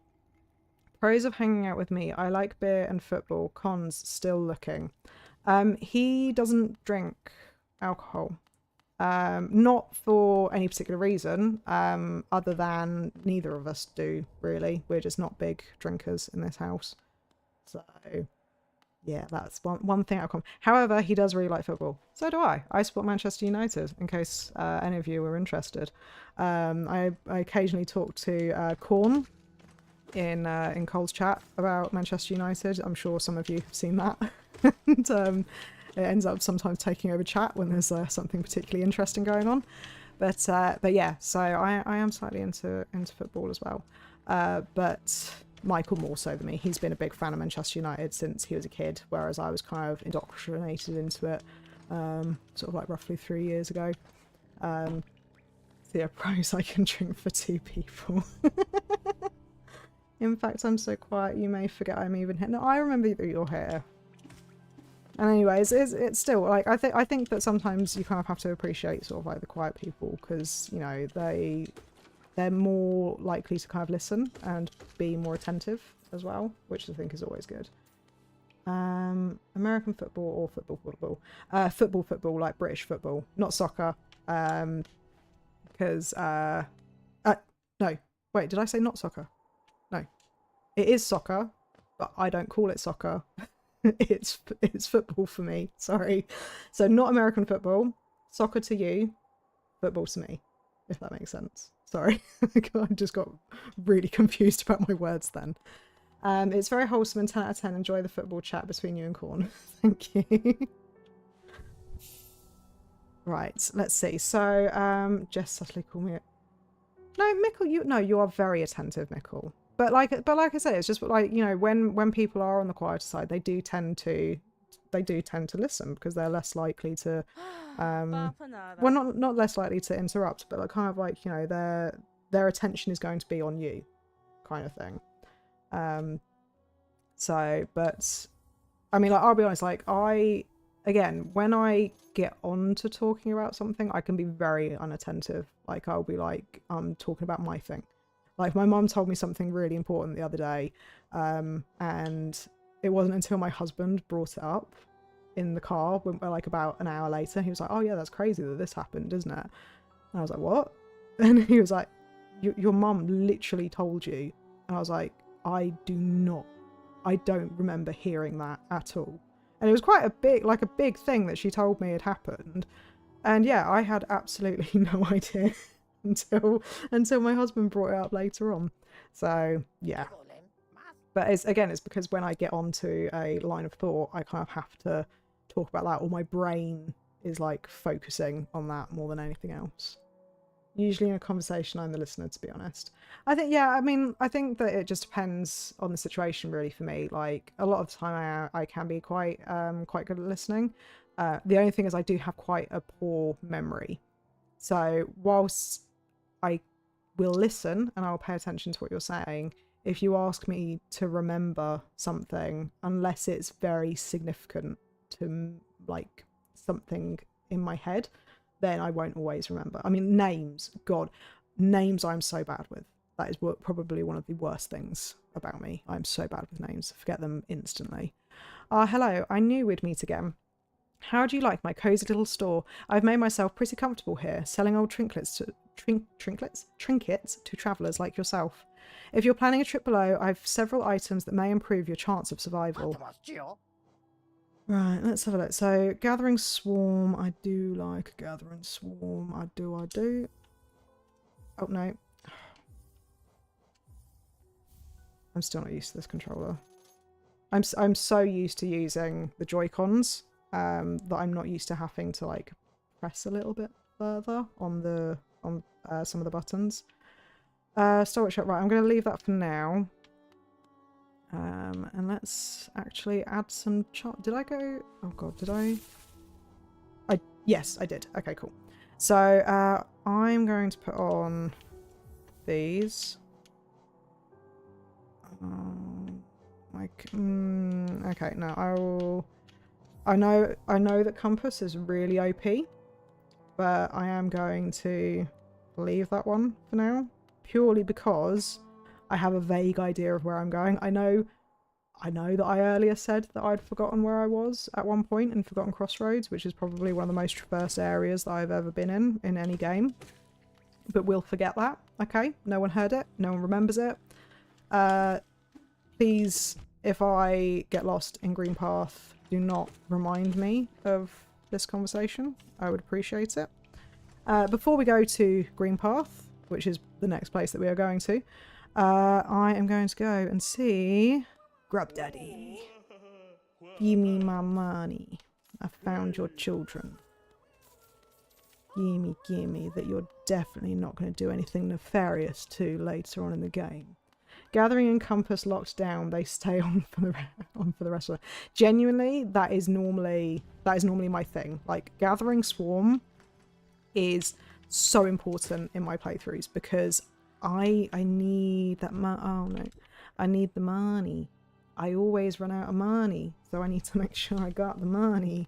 Pros of hanging out with me. I like beer and football. Cons, still looking. He doesn't drink alcohol. Not for any particular reason, other than neither of us do, really. We're just not big drinkers in this house. So, yeah, that's one thing I'll come. However, he does really like football. So do I. I support Manchester United, in case any of you were interested. I occasionally talk to Corn in Cole's chat about Manchester United. I'm sure some of you have seen that. And it ends up sometimes taking over chat when there's something particularly interesting going on. But yeah, so I am slightly into football as well. But Michael more so than me. He's been a big fan of Manchester United since he was a kid, whereas I was kind of indoctrinated into it sort of like roughly 3 years ago. So yeah, pros, I can drink for 2 people. In fact, I'm so quiet you may forget I'm even here. No, I remember that you're here. And anyways, it's still like I think that sometimes you kind of have to appreciate sort of like the quiet people, because you know they're more likely to kind of listen and be more attentive as well, which I think is always good. American football or football? Football like British football, not soccer. Because no, wait, did I say not soccer? No, it is soccer, but I don't call it soccer. It's football for me. Sorry. So not American football. Soccer to you, football to me, if that makes sense. Sorry. I just got really confused about my words then. It's very wholesome and 10 out of 10. Enjoy the football chat between you and Corn. Thank you. Right, let's see. So, Jess subtly called me. No, Mickle, you are very attentive, Mickle. But like I said, it's just like, you know, when people are on the quieter side, they do tend to listen, because they're less likely to, well, not less likely to interrupt, but like kind of like, you know, their attention is going to be on you, kind of thing. So, but I mean, like, I'll be honest, like again, when I get on to talking about something, I can be very unattentive. Like, I'll be like, I'm talking about my thing. Like, my mum told me something really important the other day, and it wasn't until my husband brought it up in the car, like about an hour later, he was like, oh yeah, that's crazy that this happened, isn't it? And I was like, what? And he was like, your mum literally told you. And I was like, I don't remember hearing that at all. And it was quite a big thing that she told me had happened. And yeah, I had absolutely no idea until my husband brought it up later on. So yeah. But it's because when I get onto a line of thought, I kind of have to talk about that, or my brain is like focusing on that more than anything else. Usually in a conversation, I'm the listener, to be honest. I think, yeah, I mean, I think that it just depends on the situation, really, for me. Like, a lot of the time I can be quite good at listening. The only thing is I do have quite a poor memory. So whilst I will listen and I'll pay attention to what you're saying, if you ask me to remember something, unless it's very significant to, like, something in my head, then I won't always remember. I mean, names, God, names I'm so bad with. That is probably one of the worst things about me. I'm so bad with names. Forget them instantly. Hello, I knew we'd meet again. How do you like my cosy little store? I've made myself pretty comfortable here, selling old trinkets to travellers like yourself. If you're planning a trip below, I've several items that may improve your chance of survival. Right, let's have a look. So, Gathering Swarm. I do like Gathering Swarm. I do. Oh, no. I'm still not used to this controller. I'm so used to using the Joy-Cons that I'm not used to having to, like, press a little bit further on some of the buttons. Storage shop. Right, I'm going to leave that for now. And let's actually add some did I go? Oh god, did I? Yes, I did. Okay, cool. So I'm going to put on these. Okay, no, I know that compass is really OP, but I am going to leave that one for now, purely because I have a vague idea of where I'm going. I know that I earlier said that I'd forgotten where I was at one point and forgotten Crossroads, which is probably one of the most traversed areas that I've ever been in any game. But we'll forget that, okay? No one heard it. No one remembers it. Please, if I get lost in Greenpath, do not remind me of this conversation. I would appreciate it. Before we go to Greenpath, which is the next place that we are going to, I am going to go and see Grub Daddy. Give me my money. I found your children. Gimme that you're definitely not going to do anything nefarious to later on in the game. Gathering and Compass locked down, they stay on for the rest of it. Genuinely, that is normally my thing. Like, Gathering Swarm is so important in my playthroughs because I need that I need the money. I always run out of money, so I need to make sure I got the money.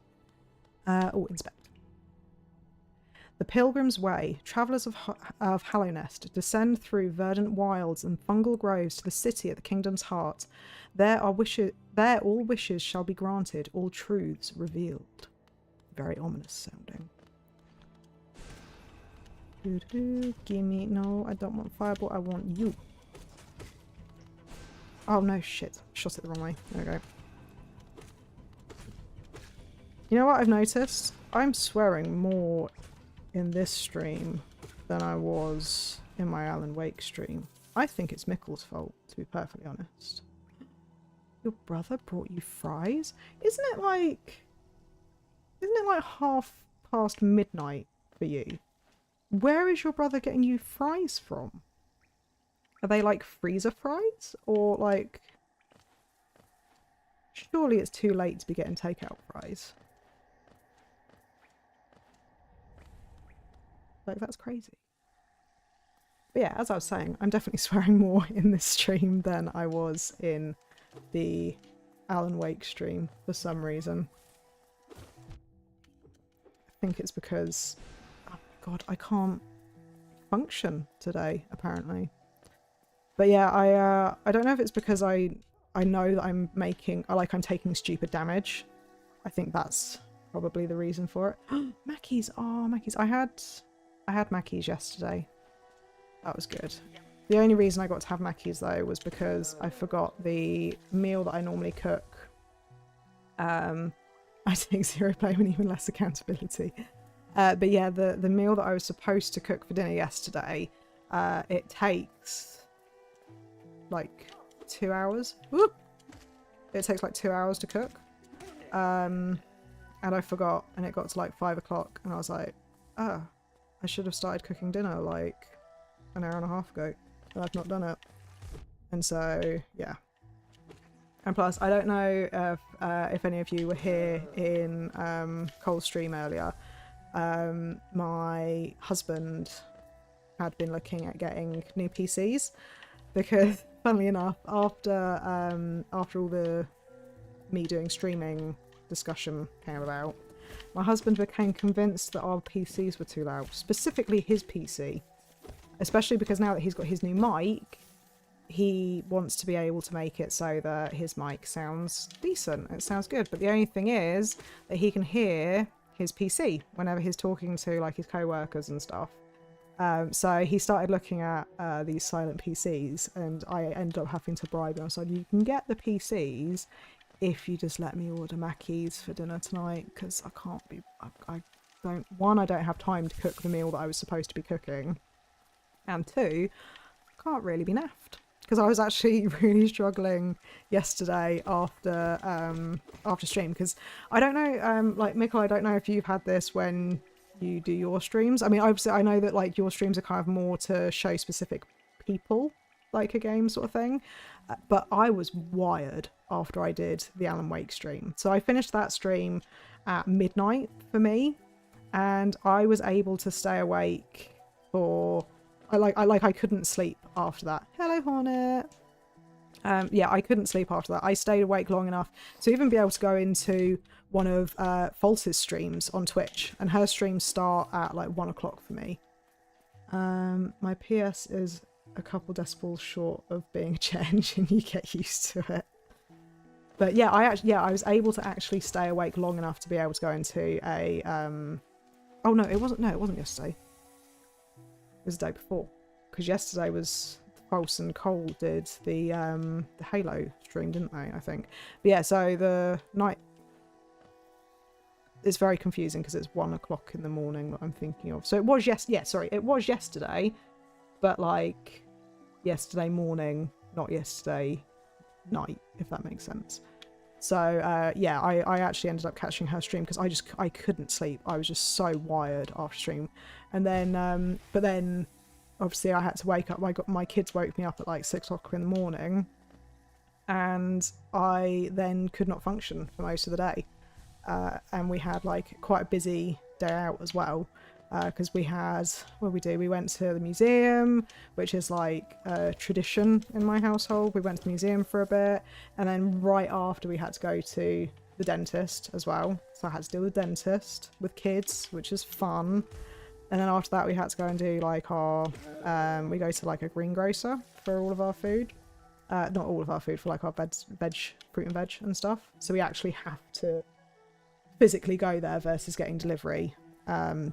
Inspect. The Pilgrim's Way. Travellers of Hallownest descend through verdant wilds and fungal groves to the city at the kingdom's heart. There all wishes shall be granted, all truths revealed. Very ominous sounding. Gimme. No, I don't want Fireball. I want you. Oh no, shit. Shot it the wrong way. There we go. You know what I've noticed? I'm swearing more in this stream than I was in my Alan Wake stream. I think it's Mickle's fault, to be perfectly honest. Your brother brought you fries? Isn't it like past midnight for you? Where is your brother getting you fries from? Are they like freezer fries? Or like... Surely it's too late to be getting takeout fries. Like, that's crazy. But yeah, as I was saying, I'm definitely swearing more in this stream than I was in the Alan Wake stream for some reason. I think it's because... Oh god, I can't function today, apparently. But yeah, I don't know if it's because I know that I'm taking stupid damage. I think that's probably the reason for it. Mackies! Oh, Mackies. I had Mackies yesterday. That was good. The only reason I got to have Mackies though was because I forgot the meal that I normally cook. I take zero blame and even less accountability. But yeah, the meal that I was supposed to cook for dinner yesterday, it takes like 2 hours. Whoop! It takes like 2 hours to cook. And I forgot, and it got to like 5 o'clock, and I was like, oh, I should have started cooking dinner like an hour and a half ago, and I've not done it. And so, yeah. And plus, I don't know if any of you were here in Cole's stream earlier. My husband had been looking at getting new PCs because, funnily enough, after all the me doing streaming discussion came about, my husband became convinced that our PCs were too loud, specifically his PC, especially because now that he's got his new mic, he wants to be able to make it so that his mic sounds decent. It sounds good, but the only thing is that he can hear his PC whenever he's talking to like his co-workers and stuff. So he started looking at these silent PCs, and I ended up having to bribe him. I said, you can get the PCs if you just let me order Mackies for dinner tonight, because I can't be, I don't have time to cook the meal that I was supposed to be cooking, and two, I can't really be naffed. Because I was actually really struggling yesterday after stream, because I don't know, like Mikkel, I don't know if you've had this when you do your streams. I mean, obviously I know that like your streams are kind of more to show specific people like a game sort of thing, but I was wired after I did the Alan Wake stream. So I finished that stream at midnight for me, and I was able to stay awake for I couldn't sleep after that. Hello, Hornet. Yeah, I couldn't sleep after that. I stayed awake long enough to even be able to go into one of False's streams on Twitch, and her streams start at like 1 o'clock for me. My PS is a couple decibels short of being a jet engine. You get used to it. But yeah, I was able to actually stay awake long enough to be able to go into a oh no, it wasn't yesterday. It was the day before, because yesterday was Pulse and Cole did the Halo stream, didn't they? I think. But yeah, so the night, it's very confusing because it's 1 o'clock in the morning that I'm thinking of. So it was it was yesterday, but like yesterday morning, not yesterday night, if that makes sense. So yeah, I actually ended up catching her stream because I couldn't sleep. I was just so wired after stream. And then but then obviously I had to wake up. My kids woke me up at like 6 o'clock in the morning, and I then could not function for most of the day. And we had like quite a busy day out as well, because we had, what did we do? We went to the museum, which is like a tradition in my household. We went to the museum for a bit, and then right after we had to go to the dentist as well. So I had to deal with the dentist with kids, which is fun. And then after that we had to go and do like our, we go to like a greengrocer for all of our food. Not all of our food, for like our fruit and veg and stuff. So we actually have to physically go there versus getting delivery. So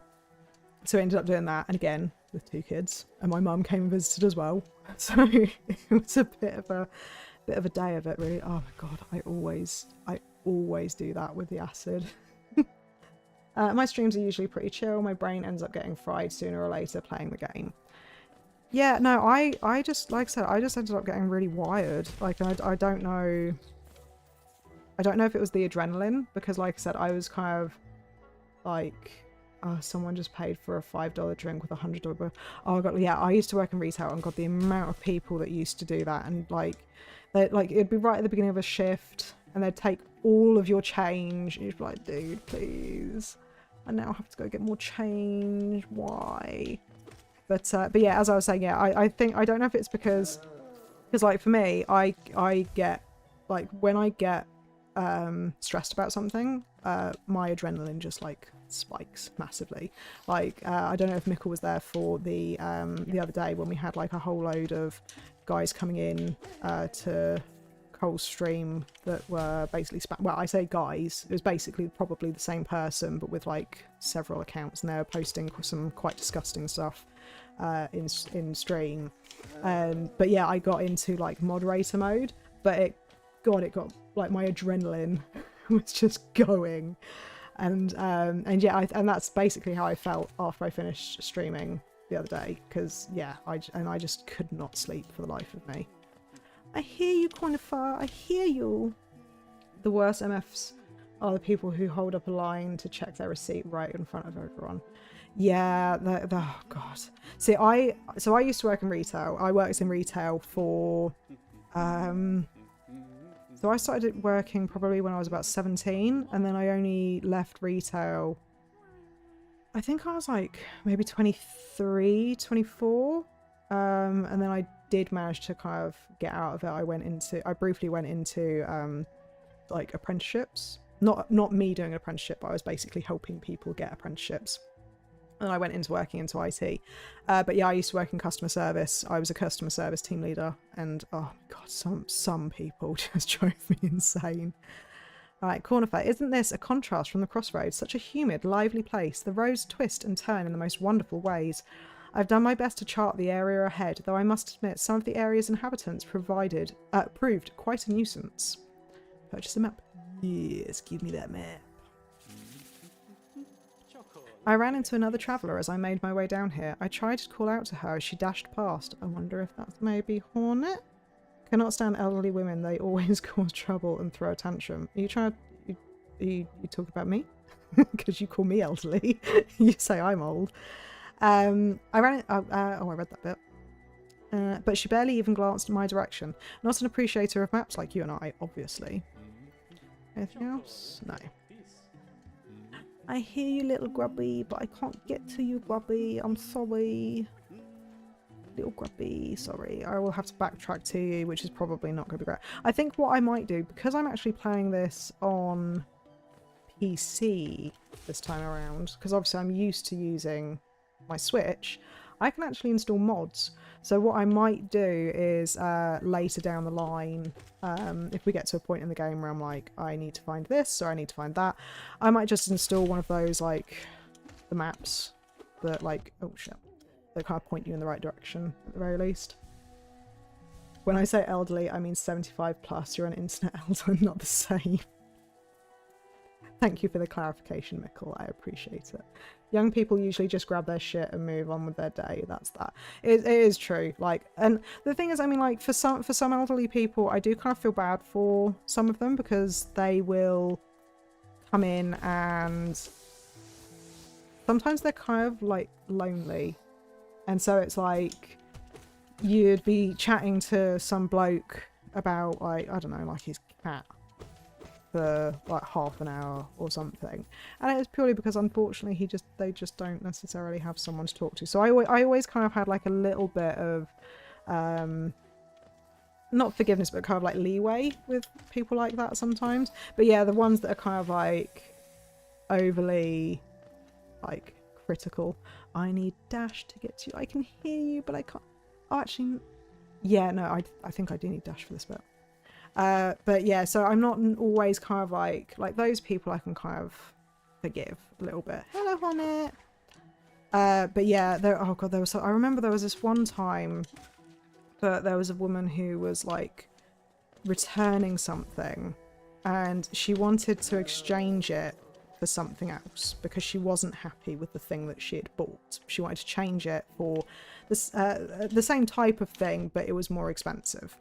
we ended up doing that, and again with 2 kids, and my mum came and visited as well. So it was a bit of a day of it, really. Oh my god, I always do that with the acid. My streams are usually pretty chill. My brain ends up getting fried sooner or later playing the game. Yeah, no, I just, like I said, I just ended up getting really wired. Like I don't know if it was the adrenaline, because like I said, I was kind of like, oh, someone just paid for a $5 drink with a $100 bill. Oh god, yeah, I used to work in retail, and god, the amount of people that used to do that, and like it'd be right at the beginning of a shift, and they'd take all of your change, and you'd be like, dude, please, I now have to go get more change. Why? But yeah, as I was saying, yeah, I think, I don't know if it's because like for me, I get, like, when I get stressed about something, my adrenaline just like spikes massively. Like I don't know if Mikkel was there for the other day when we had like a whole load of guys coming in to Cole's stream that were basically well, I say guys, it was basically probably the same person but with like several accounts, and they were posting some quite disgusting stuff in stream. But yeah, I got into like moderator mode, but it got like, my adrenaline was just going, and yeah, and that's basically how I felt after I finished streaming the other day, because yeah, I just could not sleep for the life of me. I hear you, Cornifer. I hear you. The worst MFs are the people who hold up a line to check their receipt right in front of everyone. Yeah, oh god. See, I used to work in retail. I worked in retail for so I started working probably when I was about 17, and then I only left retail, I think I was like maybe 23, 24. And then I did manage to kind of get out of it. I briefly went into like apprenticeships. Not me doing an apprenticeship, but I was basically helping people get apprenticeships. And I went into working into IT. But yeah, I used to work in customer service. I was a customer service team leader, and oh my god, some people just drove me insane. Alright, Cornifer, isn't this a contrast from the Crossroads? Such a humid, lively place. The roads twist and turn in the most wonderful ways. I've done my best to chart the area ahead, though I must admit some of the area's inhabitants proved quite a nuisance. Purchase a map. Yes, give me that map. I ran into another traveller as I made my way down here. I tried to call out to her as she dashed past. I wonder if that's maybe Hornet? Cannot stand elderly women. They always cause trouble and throw a tantrum. Are you trying to... You talk about me? Because you call me elderly. You say I'm old. I read that bit. But she barely even glanced in my direction. Not an appreciator of maps like you and I, obviously. Anything else? No. I hear you, little grubby, but I can't get to you, grubby. I'm sorry. Little grubby, sorry. I will have to backtrack to you, which is probably not going to be great. I think what I might do, because I'm actually playing this on PC this time around, because obviously I'm used to using my Switch, I can actually install mods. So what I might do is later down the line, if we get to a point in the game where I'm like, I need to find this or I need to find that, I might just install one of those, like the maps that like, oh shit, that kind of point you in the right direction at the very least. When I say elderly, I mean 75 plus. You're an internet elder, not the same. Thank you for the clarification, Mickle. I appreciate it. Young people usually just grab their shit and move on with their day. That's that. It is true. Like, and the thing is, I mean, like for some elderly people, I do kind of feel bad for some of them because they will come in and sometimes they're kind of like lonely, and so it's like you'd be chatting to some bloke about like, I don't know, like his cat for like half an hour or something, and it's purely because unfortunately they just don't necessarily have someone to talk to. So I always kind of had like a little bit of not forgiveness, but kind of like leeway with people like that sometimes. But yeah, the ones that are kind of like overly like critical. I need dash to get to you. I can hear you, but I can't. Oh, actually, yeah, no, I think I do need dash for this bit. But yeah, so I'm not always kind of like those people I can kind of forgive a little bit. Hello, Hornet. But yeah, oh god, I remember there was this one time that there was a woman who was like returning something and she wanted to exchange it for something else because she wasn't happy with the thing that she had bought. She wanted to change it for this, the same type of thing, but it was more expensive.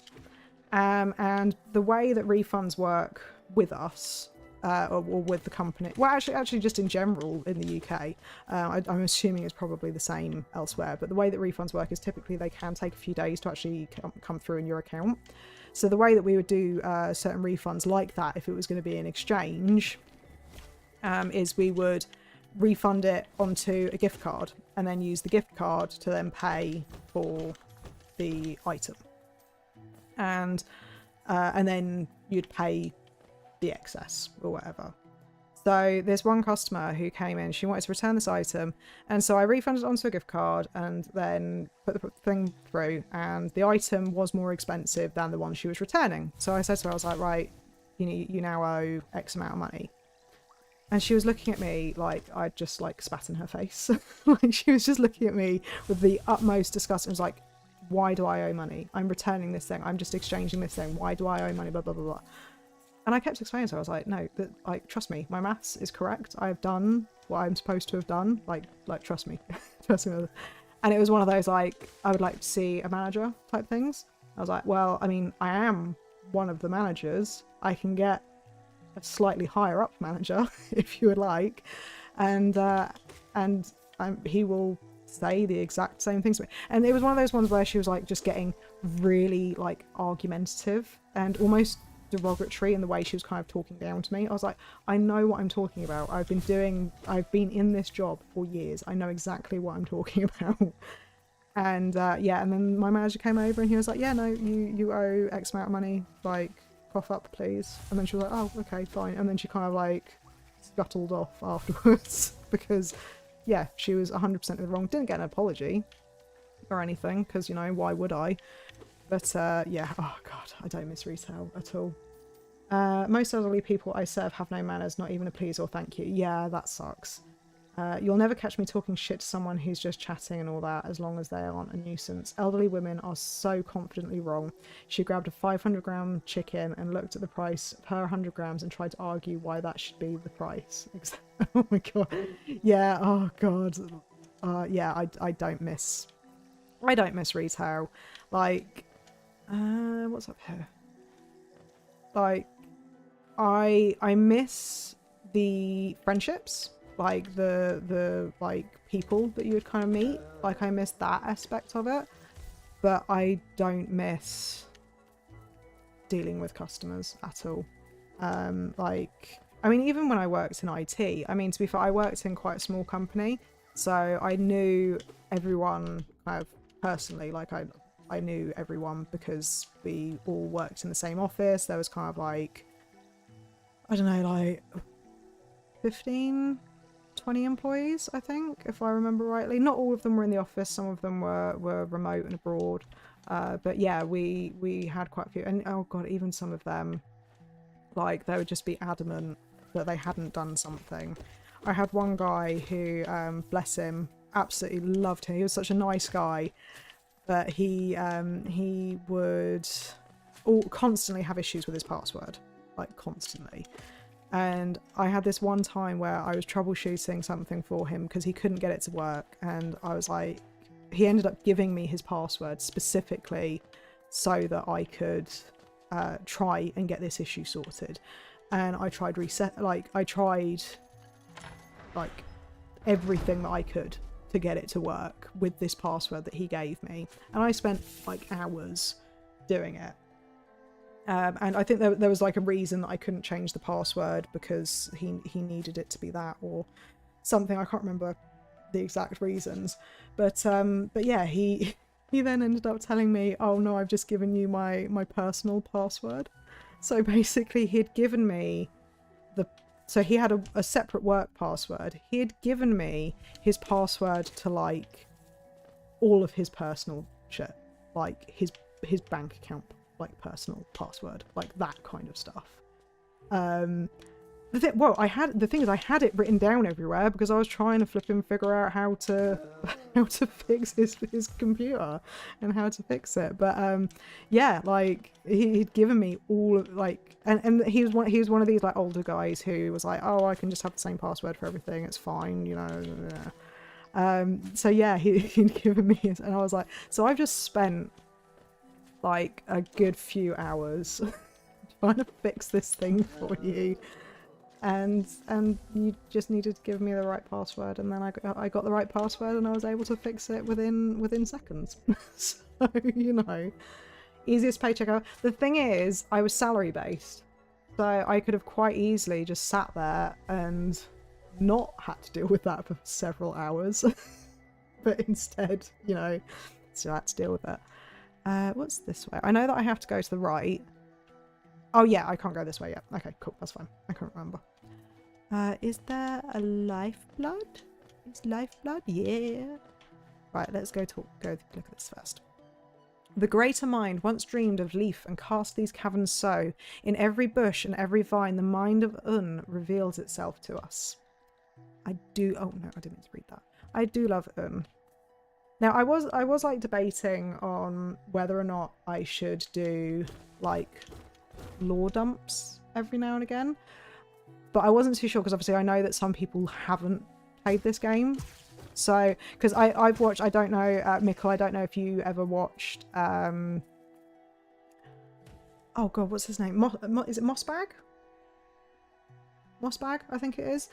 And the way that refunds work with us, or with the company, well, actually just in general in the UK, I'm assuming it's probably the same elsewhere, but the way that refunds work is typically they can take a few days to actually come through in your account. So the way that we would do certain refunds like that, if it was going to be an exchange, is we would refund it onto a gift card and then use the gift card to then pay for the item. And then you'd pay the excess or whatever. So there's one customer who came in, she wanted to return this item, and so I refunded it onto a gift card and then put the thing through, and the item was more expensive than the one she was returning. So I said to her, I was like, right, you now owe X amount of money. And she was looking at me like I'd just like spat in her face. Like she was just looking at me with the utmost disgust and was like, why do I owe money? I'm returning this thing. I'm just exchanging this thing. Why do I owe money? Blah, blah, blah, blah. And I kept explaining to her, I was like, no, like, trust me, my maths is correct. I have done what I'm supposed to have done. Like, trust me. Trust me. And it was one of those, like, I would like to see a manager type things. I was like, well, I mean, I am one of the managers. I can get a slightly higher up manager if you would like, and he will say the exact same things to me. And it was one of those ones where she was like just getting really like argumentative and almost derogatory in the way she was kind of talking down to me. I was like, I know what I'm talking about. I've been in this job for years. I know exactly what I'm talking about. And yeah, and then my manager came over and he was like, yeah, no, you owe X amount of money, like cough up please. And then she was like, oh, okay, fine. And then she kind of like scuttled off afterwards because yeah, she was 100% in the wrong. Didn't get an apology or anything because, you know, why would I? But yeah, oh god, I don't miss retail at all. Most elderly people I serve have no manners, not even a please or thank you. Yeah, that sucks. You'll never catch me talking shit to someone who's just chatting and all that, as long as they aren't a nuisance. Elderly women are so confidently wrong. She grabbed a 500-gram chicken and looked at the price per 100 grams and tried to argue why that should be the price. Oh my god. Yeah, oh god. Yeah, I don't miss retail. Like, what's up here? Like, I miss the friendships. Like the like people that you would kind of meet, like I miss that aspect of it, but I don't miss dealing with customers at all. Like, I mean, even when I worked in IT, I mean, to be fair, I worked in quite a small company, so I knew everyone kind of personally. Like I knew everyone because we all worked in the same office. There was kind of like, I don't know, like 15 20 employees, I think, if I remember rightly. Not all of them were in the office, some of them were remote and abroad, but yeah, we had quite a few. And oh god, even some of them, like, they would just be adamant that they hadn't done something. I had one guy who, bless him, absolutely loved him. He was such a nice guy, but he would constantly have issues with his password, like constantly. And I had this one time where I was troubleshooting something for him because he couldn't get it to work, and I was like, he ended up giving me his password specifically so that I could try and get this issue sorted. And I tried I tried like everything that I could to get it to work with this password that he gave me, and I spent like hours doing it. And I think there was like a reason that I couldn't change the password because he needed it to be that or something. I can't remember the exact reasons, but yeah, he then ended up telling me, oh no, I've just given you my personal password. So basically he'd given me so he had a separate work password. He had given me his password to like all of his personal shit, like his bank account, like personal password, like that kind of stuff. The thing is I had it written down everywhere because I was trying to flip him figure out how to fix his computer and how to fix it. But yeah, like he'd given me all of like, and he was one of these like older guys who was like, oh, I can just have the same password for everything, it's fine, you know. So yeah, he'd given me his, and I was like, so I've just spent like a good few hours trying to fix this thing for you, and you just needed to give me the right password, and then I got the right password and I was able to fix it within seconds. So, you know, easiest paycheck ever. The thing is, I was salary based, so I could have quite easily just sat there and not had to deal with that for several hours. But instead, you know, so I had to deal with it. What's this way? I know that I have to go to the right. Oh yeah, I can't go this way yet. Okay, cool, that's fine. I can't remember. Is there a lifeblood? Is lifeblood? Yeah. Right, let's go look at this first. The greater mind once dreamed of leaf and cast these caverns so. In every bush and every vine, the mind of Un reveals itself to us. Oh no, I didn't mean to read that. I do love Un. Now, I was like debating on whether or not I should do like lore dumps every now and again, but I wasn't too sure because obviously I know that some people haven't played this game. So, because I've watched, I don't know, Mikkel, I don't know if you ever watched oh god, what's his name? Is it Mossbag? Mossbag, I think it is.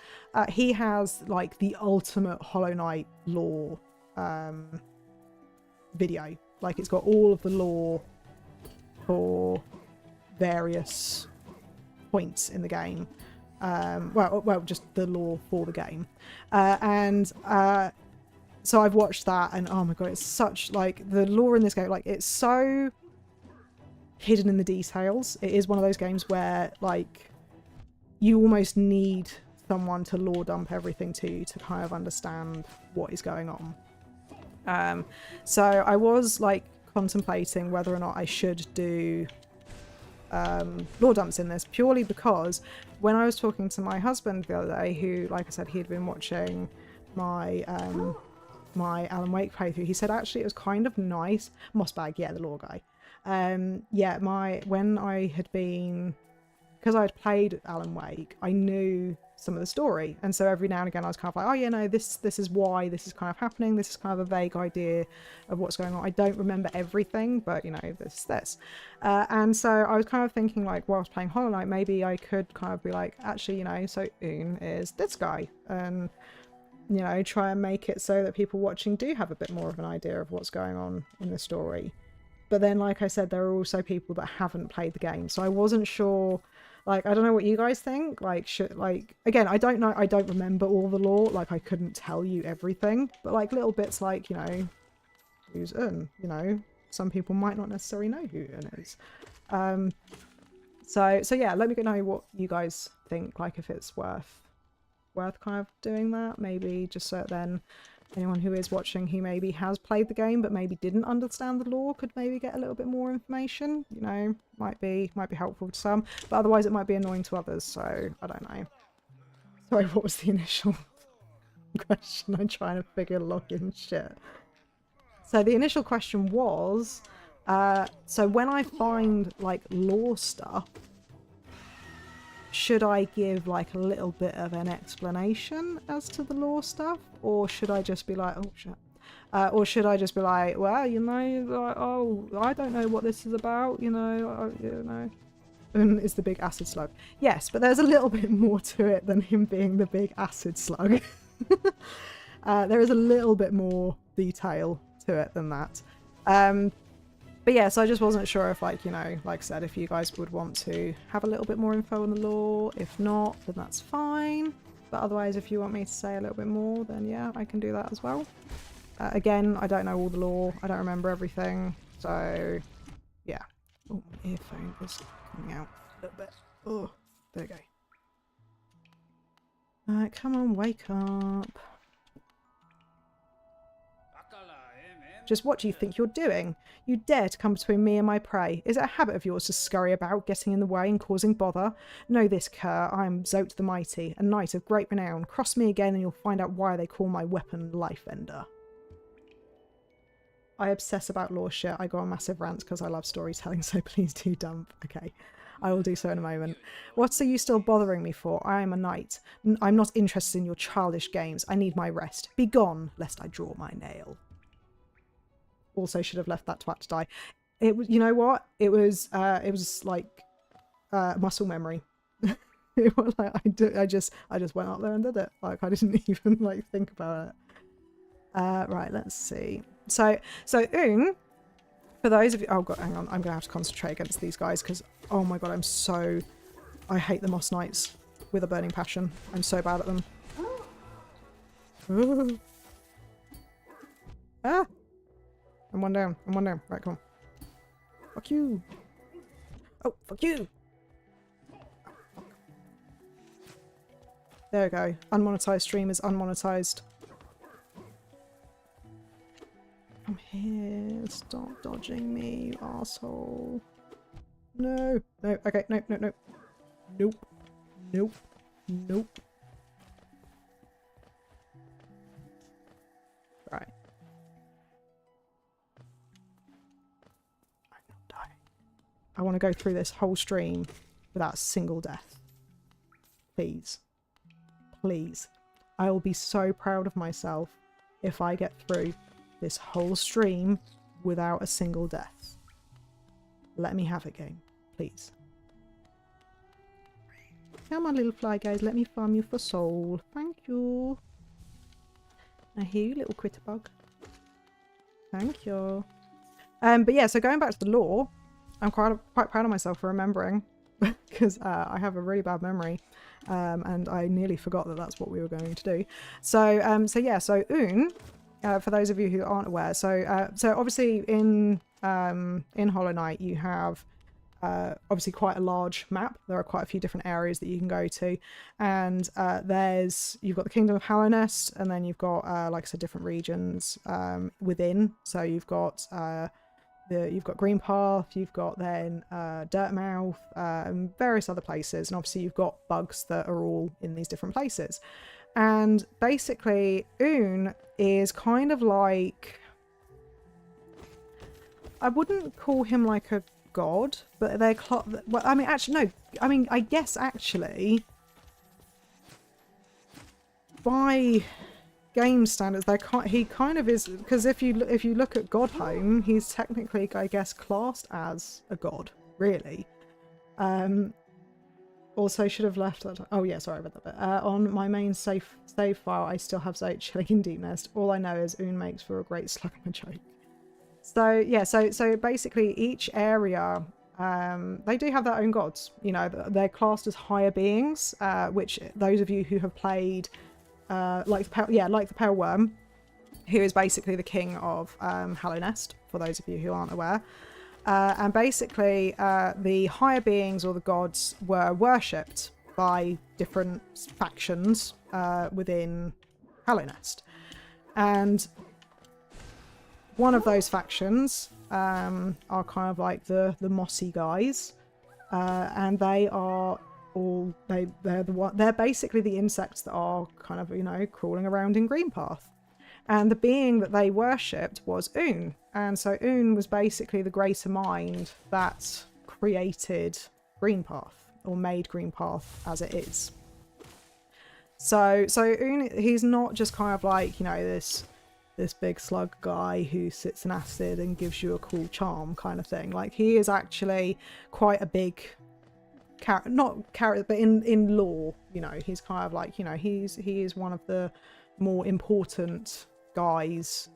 He has like the ultimate Hollow Knight lore video. Like it's got all of the lore for various points in the game. Well, just the lore for the game. So I've watched that, and oh my god, it's such, like, the lore in this game, like, it's so hidden in the details. It is one of those games where, like, you almost need someone to lore dump everything to you to kind of understand what is going on. So I was, like, contemplating whether or not I should do lore dumps in this, purely because when I was talking to my husband the other day, who, like I said, he had been watching my my Alan Wake playthrough, he said actually it was kind of nice. Mossbag, yeah, the lore guy. Yeah, when I had been, because I had played Alan Wake, I knew some of the story, and so every now and again I was kind of like, oh yeah, no, this is why this is kind of happening. This is kind of a vague idea of what's going on. I don't remember everything, but you know, this. And so I was kind of thinking, like, while I was playing Hollow Knight, maybe I could kind of be like, actually, you know, so Un is this guy, and you know, try and make it so that people watching do have a bit more of an idea of what's going on in the story. But then, like I said, there are also people that haven't played the game, so I wasn't sure. Like, I don't know what you guys think. Like, again, I don't know. I don't remember all the lore. Like, I couldn't tell you everything. But, like, little bits like, you know, who's Un? You know, some people might not necessarily know who Un is. So yeah, let me know what you guys think. Like, if it's worth kind of doing that. Maybe just so that then anyone who is watching who maybe has played the game but maybe didn't understand the lore could maybe get a little bit more information. You know, might be helpful to some, but otherwise it might be annoying to others, so I don't know. Sorry, what was the initial question? I'm trying to figure login shit. So the initial question was, so when I find like lore stuff, should I give like a little bit of an explanation as to the lore stuff, or should I just be like, oh shit, or should I just be like, well, you know, like, oh, I don't know what this is about, you know, and it's the big acid slug. Yes, but there's a little bit more to it than him being the big acid slug. There is a little bit more detail to it than that. But yeah, so I just wasn't sure if, like, you know, like I said, if you guys would want to have a little bit more info on the lore. If not, then that's fine. But otherwise, if you want me to say a little bit more, then yeah, I can do that as well. Again, I don't know all the lore. I don't remember everything. So, yeah. Oh, my earphone is coming out a little bit. Oh, there we go. Alright, come on, wake up. Just what do you think you're doing? You dare to come between me and my prey. Is it a habit of yours to scurry about, getting in the way and causing bother? Know this, cur. I am Zote the Mighty, a knight of great renown. Cross me again and you'll find out why they call my weapon Lifeender. I obsess about lore shit. I go on massive rants because I love storytelling, so please do dump. Okay, I will do so in a moment. What are you still bothering me for? I am a knight. I'm not interested in your childish games. I need my rest. Be gone, lest I draw my nail. Also should have left that twat to die. It was, you know what? It was like muscle memory. It was like I just went up there and did it. Like I didn't even like think about it. Right, let's see. So for those of you, oh god, hang on, I'm gonna have to concentrate against these guys because oh my god, I hate the Moss Knights with a burning passion. I'm so bad at them. Ooh. Ah. I'm one down. Right, come on. Fuck you. Oh, fuck you. There we go. Unmonetized stream is unmonetized. Come here. Stop dodging me, you asshole. No. No. Okay. No. Nope. Right. I want to go through this whole stream without a single death. Please. Please. I will be so proud of myself if I get through this whole stream without a single death. Let me have it, game. please. Come on, little fly guys, let me farm you for soul. Thank you. I hear you, little critter bug. Thank you. But yeah, so going back to the lore, I'm quite proud of myself for remembering because I have a really bad memory, and I nearly forgot that that's what we were going to do. So so Un, for those of you who aren't aware, so obviously in Hollow Knight you have obviously quite a large map. There are quite a few different areas that you can go to, and you've got the Kingdom of Hallownest, and then you've got like I said, different regions within. So you've got Greenpath, you've got then Dirtmouth, and various other places, and obviously you've got bugs that are all in these different places. And basically Un is kind of like, I wouldn't call him like a god, but they're well, I mean actually no, I mean I guess actually by game standards he kind of is, because if you look at Godhome, he's technically, I guess, classed as a god, really. Also should have left that. Oh yeah, sorry about that bit. On my main save file I still have Zoe chilling in Deep Nest. All I know is Un makes for a great slug of a joke. So yeah, so basically each area, they do have their own gods. You know, they're classed as higher beings, which those of you who have played, like the Pale Worm, who is basically the king of Hallownest, for those of you who aren't aware. And basically, the higher beings or the gods were worshipped by different factions within Hallownest, and one of those factions are kind of like the mossy guys, and they are all they're basically the insects that are kind of, you know, crawling around in Greenpath. And the being that they worshipped was Un, and so Un was basically the greater mind that created Greenpath, or made Greenpath as it is. So Un, he's not just kind of like, you know, this big slug guy who sits in acid and gives you a cool charm kind of thing. Like, he is actually quite a big character, but in lore, you know, he's kind of like, you know, he is one of the more important guys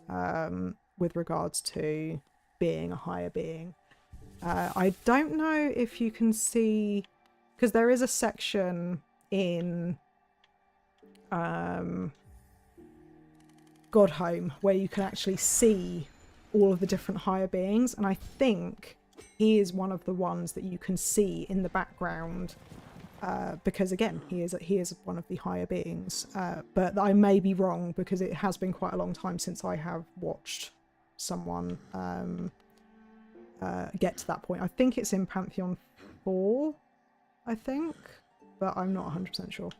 with regards to being a higher being. I don't know if you can see, because there is a section in Godhome where you can actually see all of the different higher beings, and I think he is one of the ones that you can see in the background, because again, he is one of the higher beings, but I may be wrong because it has been quite a long time since I have watched someone get to that point. I think it's in Pantheon 4, I think, but I'm not 100% sure.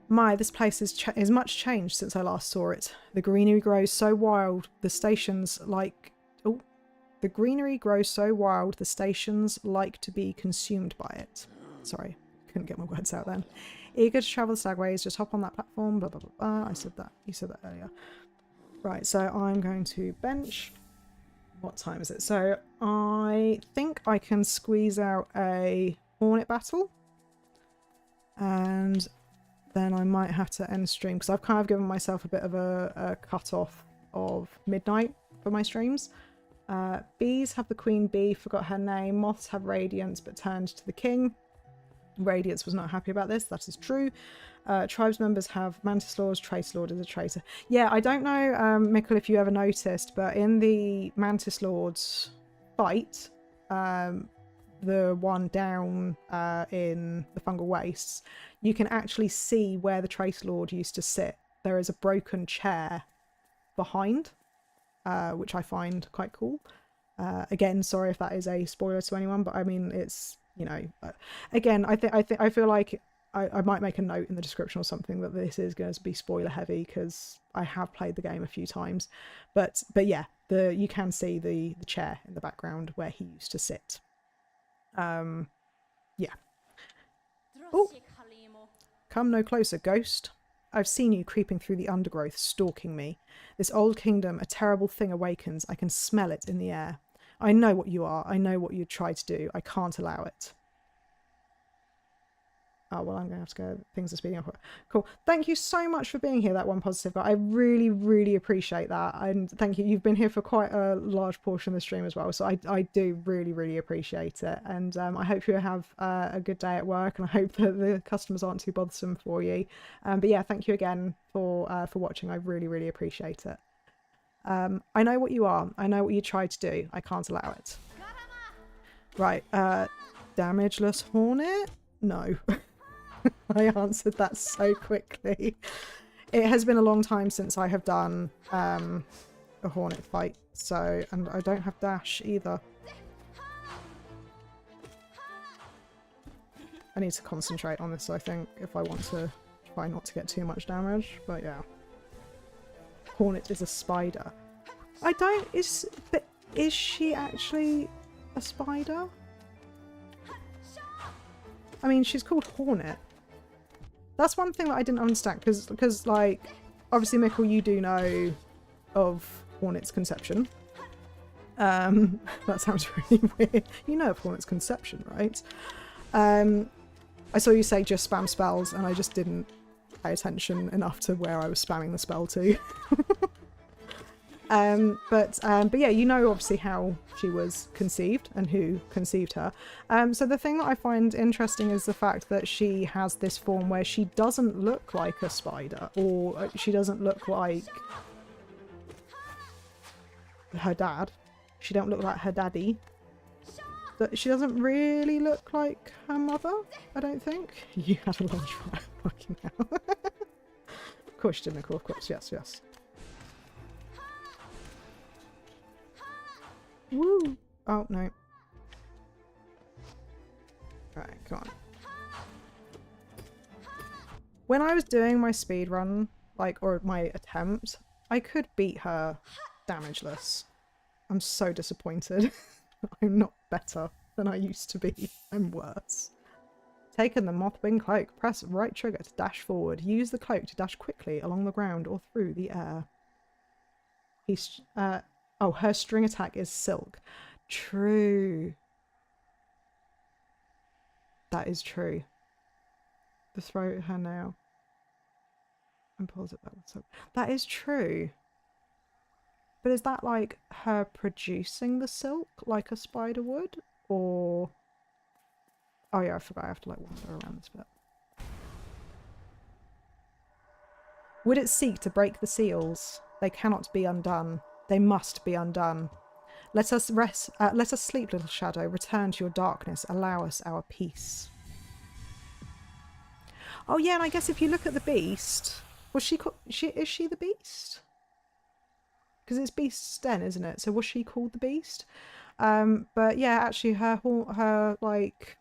My, this place is much changed since I last saw it. The greenery grows so wild, the stations like... Oh. The greenery grows so wild, the stations like to be consumed by it. Sorry, couldn't get my words out then. Eager to travel the stagways, just hop on that platform, blah, blah, blah, blah. I said that. You said that earlier. Right, so I'm going to bench. What time is it? So I think I can squeeze out a Hornet battle. And then I might have to end stream, because I've kind of given myself a bit of a cut-off of midnight for my streams. Bees have the queen bee, forgot her name. Moths have Radiance, but turned to the king. Radiance was not happy about this, that is true. Tribes members have Mantis Lords, Trace Lord is a traitor. Yeah, I don't know, Mikkel, if you ever noticed, but in the Mantis Lords fight, the one down in the Fungal Wastes, you can actually see where the Trace Lord used to sit. There is a broken chair behind, which I find quite cool. Again, sorry if that is a spoiler to anyone, but I mean, it's, you know, again, I feel like I might make a note in the description or something that this is going to be spoiler heavy, because I have played the game a few times. But yeah, you can see the chair in the background where he used to sit. Yeah. Oh, come no closer, ghost. I've seen you creeping through the undergrowth, stalking me. This old kingdom, a terrible thing awakens. I can smell it in the air. I know what you are. I know what you try to do. I can't allow it. Oh, well, I'm going to have to go. Things are speeding up. Cool. Thank you so much for being here, that one positive guy. I really, really appreciate that. And thank you. You've been here for quite a large portion of the stream as well. So I do really, really appreciate it. And I hope you have a good day at work. And I hope that the customers aren't too bothersome for you. But yeah, thank you again for watching. I really, really appreciate it. I know what you are. I know what you tried to do. I can't allow it. Right. Damageless Hornet? No. I answered that so quickly. It has been a long time since I have done a Hornet fight, so, and I don't have dash either. I need to concentrate on this, I think, if I want to try not to get too much damage, but yeah. Hornet is a spider. I don't, but is she actually a spider? I mean, she's called Hornet. That's one thing that I didn't understand, because like, obviously, Mikkel, you do know of Hornet's conception. That sounds really weird. You know of Hornet's conception, right? I saw you say just spam spells, and I just didn't pay attention enough to where I was spamming the spell to. But yeah, you know obviously how she was conceived and who conceived her. So the thing that I find interesting is the fact that she has this form where she doesn't look like a spider, or she doesn't look like her dad. She don't look like her daddy. She doesn't really look like her mother, I don't think. You had a lunch fire, fucking hell. Of course you did, Nicole, of course, yes, yes. Woo! Oh, no. Right, come on. When I was doing my speedrun, like, or my attempt, I could beat her damageless. I'm so disappointed. I'm not better than I used to be. I'm worse. Taken the Mothwing cloak. Press right trigger to dash forward. Use the cloak to dash quickly along the ground or through the air. Oh, her string attack is silk. True. That is true. The throw her now. And pulls it back with silk. That is true. But is that like her producing the silk like a spider would? Or... Oh yeah, I forgot I have to like wander around this bit. Would it seek to break the seals? They cannot be undone. They must be undone. Let us rest. Let us sleep, little shadow. Return to your darkness. Allow us our peace. Oh yeah, and I guess if you look at the beast, was she? Is she the beast? Because it's Beast's Den, isn't it? So was she called the Beast? But yeah, actually, her like,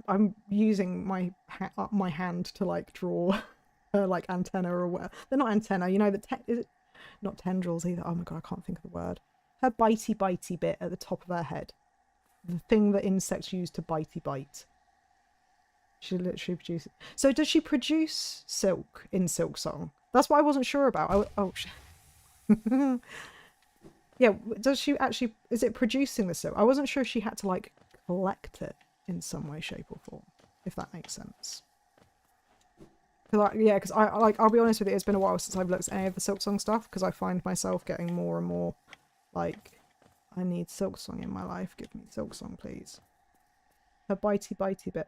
I'm using my hand to like draw her like antenna or whatever. They're not antenna, you know. Is it not tendrils either? Oh my god, I can't think of the word. Her bitey bit at the top of her head, the thing that insects use to bite. She literally produces. So does she produce silk in Silk Song? That's what I wasn't sure about. Yeah, does she actually, is it producing the silk? I wasn't sure if she had to like collect it in some way, shape or form, if that makes sense. Yeah, because I'll be honest with you, it's been a while since I've looked at any of the Silk Song stuff, because I find myself getting more and more like, I need Silk Song in my life, give me Silk Song please. Her bitey bit,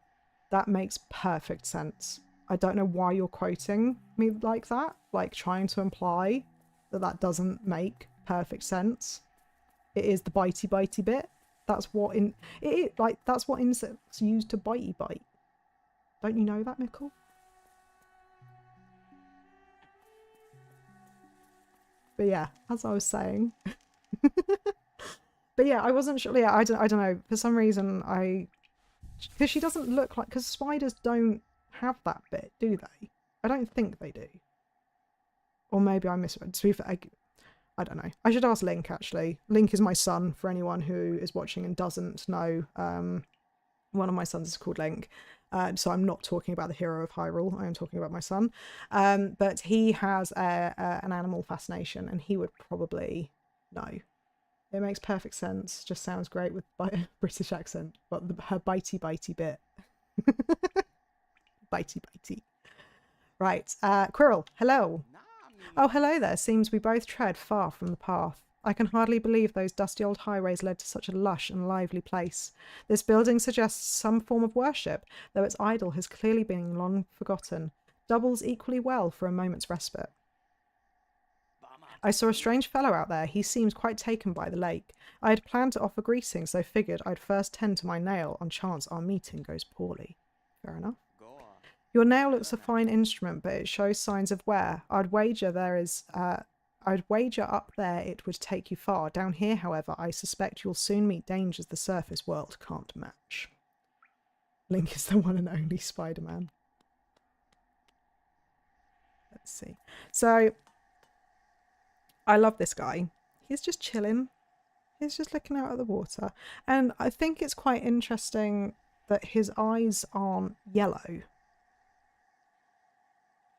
that makes perfect sense. I don't know why you're quoting me like that, like trying to imply that doesn't make perfect sense. It is the bitey bit. That's what that's what insects use to bite. Don't you know that, Mikkel? But yeah, as I was saying. But yeah, I wasn't sure. Yeah, I don't know. For some reason, because she doesn't look like, because spiders don't have that bit, do they? I don't think they do. Or maybe I misread. To be fair, I don't know. I should ask Link, actually. Link is my son, for anyone who is watching and doesn't know. One of my sons is called Link. So I'm not talking about the hero of Hyrule. I am talking about my son. But he has an animal fascination, and he would probably know. It makes perfect sense. Just sounds great with a British accent. But her bitey bit. bitey. Right. Quirrell, hello. Oh, hello there. Seems we both tread far from the path. I can hardly believe those dusty old highways led to such a lush and lively place. This building suggests some form of worship, though its idol has clearly been long forgotten. Doubles equally well for a moment's respite. I saw a strange fellow out there. He seemed quite taken by the lake. I had planned to offer greetings, though figured I'd first tend to my nail on chance our meeting goes poorly. Fair enough. Your nail looks a fine instrument, but it shows signs of wear. I'd wager up there it would take you far. Down here, however, I suspect you'll soon meet dangers the surface world can't match. Link is the one and only Spider-Man. Let's see. So, I love this guy. He's just chilling. He's just looking out at the water. And I think it's quite interesting that his eyes aren't yellow.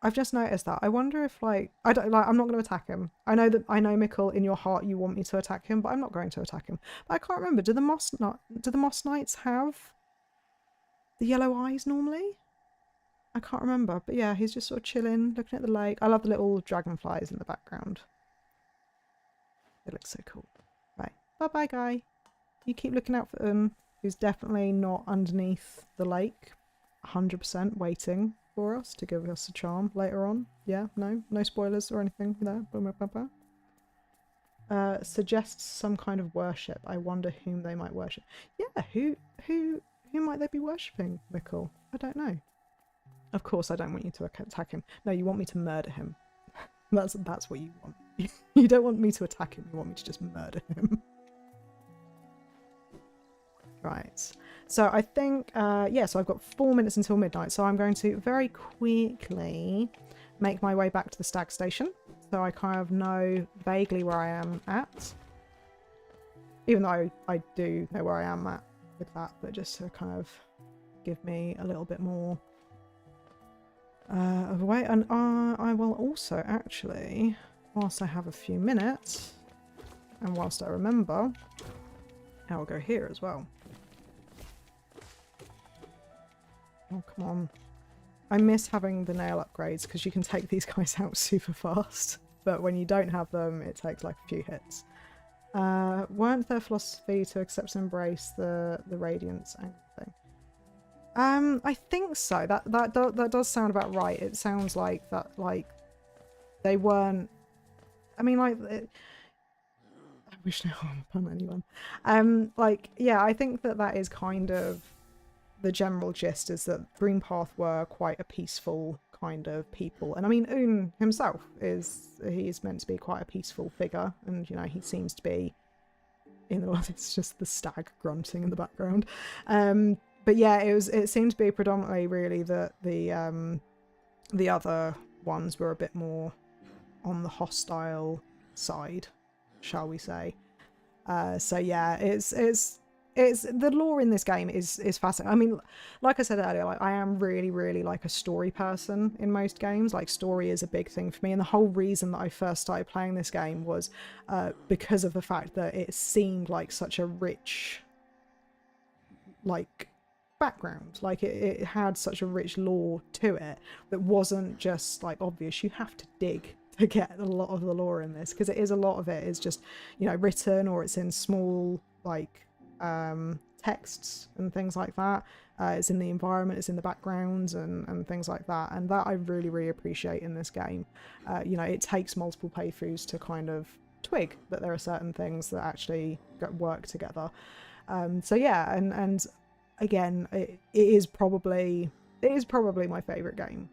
I've just noticed that. I wonder if I'm not going to attack him. I know Mikkel, in your heart you want me to attack him, but I'm not going to attack him. But I can't remember. Do the Moss Knights have the yellow eyes normally? I can't remember. But yeah, he's just sort of chilling, looking at the lake. I love the little dragonflies in the background. It looks so cool. Right. Bye-bye, guy. You keep looking out for him. Who's definitely not underneath the lake. 100% waiting for us to give us a charm later on. Yeah, no spoilers or anything there. Suggests some kind of worship. I wonder whom they might worship. Yeah, who might they be worshipping, Mikkel? I don't know. Of course I don't want you to attack him. No, you want me to murder him. That's what you want. You don't want me to attack him, you want me to just murder him. Right. So I think, yeah, so I've got 4 minutes until midnight, so I'm going to very quickly make my way back to the stag station, so I kind of know vaguely where I am at. Even though I do know where I am at with that, but just to kind of give me a little bit more of a way. And I will also actually, whilst I have a few minutes, and whilst I remember, I'll go here as well. Oh, come on. I miss having the nail upgrades because you can take these guys out super fast. But when you don't have them, it takes like a few hits. Weren't their philosophy to accept and embrace the radiance and thing? I think so. That does sound about right. It sounds like that, like, they weren't... I mean, like... I wish no harm upon anyone. Like, yeah, I think that is kind of the general gist, is that Greenpath were quite a peaceful kind of people. And I mean, Un himself he's meant to be quite a peaceful figure, and you know, he seems to be it's just the stag grunting in the background. But yeah, it seemed to be predominantly really that the other ones were a bit more on the hostile side, shall we say. So yeah, it's the lore in this game is fascinating. I mean, like I said earlier, like, I am really like a story person in most games. Like, story is a big thing for me, and the whole reason that I first started playing this game was because of the fact that it seemed like such a rich, like, background. Like, it had such a rich lore to it that wasn't just like obvious. You have to dig to get a lot of the lore in this, because a lot of it is just, you know, written, or it's in small like texts and things like that. It's in the environment, it's in the backgrounds and things like that, and that I really appreciate in this game. You know, it takes multiple playthroughs to kind of twig that there are certain things that actually work together. So yeah, and again, it is probably my favorite game.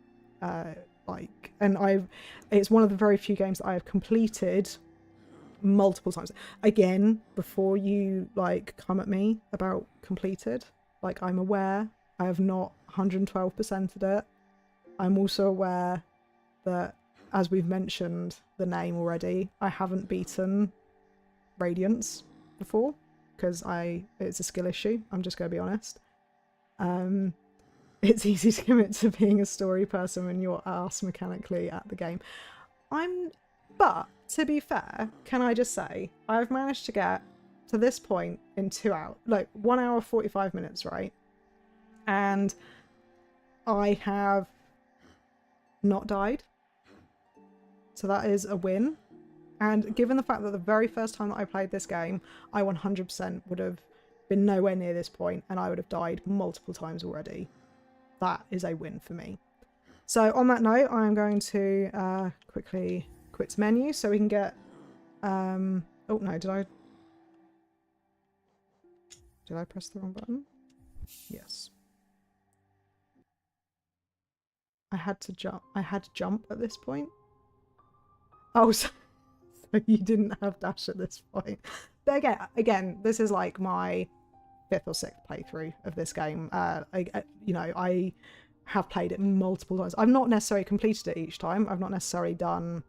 Like, and it's one of the very few games that I have completed multiple times. Again, before you like come at me about completed, like, I'm aware I have not 112%ed it. I'm also aware that, as we've mentioned the name already, I haven't beaten Radiance before, because it's a skill issue. I'm just going to be honest. It's easy to commit to being a story person when you're ass mechanically at the game. But to be fair, can I just say, I've managed to get to this point in 2 hours, like 1 hour, 45 minutes, right? And I have not died. So that is a win. And given the fact that the very first time that I played this game, I 100% would have been nowhere near this point and I would have died multiple times already. That is a win for me. So on that note, I'm going to quickly quit menu so we can get... oh no, did I press the wrong button? Yes. I had to jump at this point. Oh, so you didn't have dash at this point. But again, this is like my 5th or 6th playthrough of this game. You know, I have played it multiple times. I've not necessarily completed it each time. I've not necessarily done...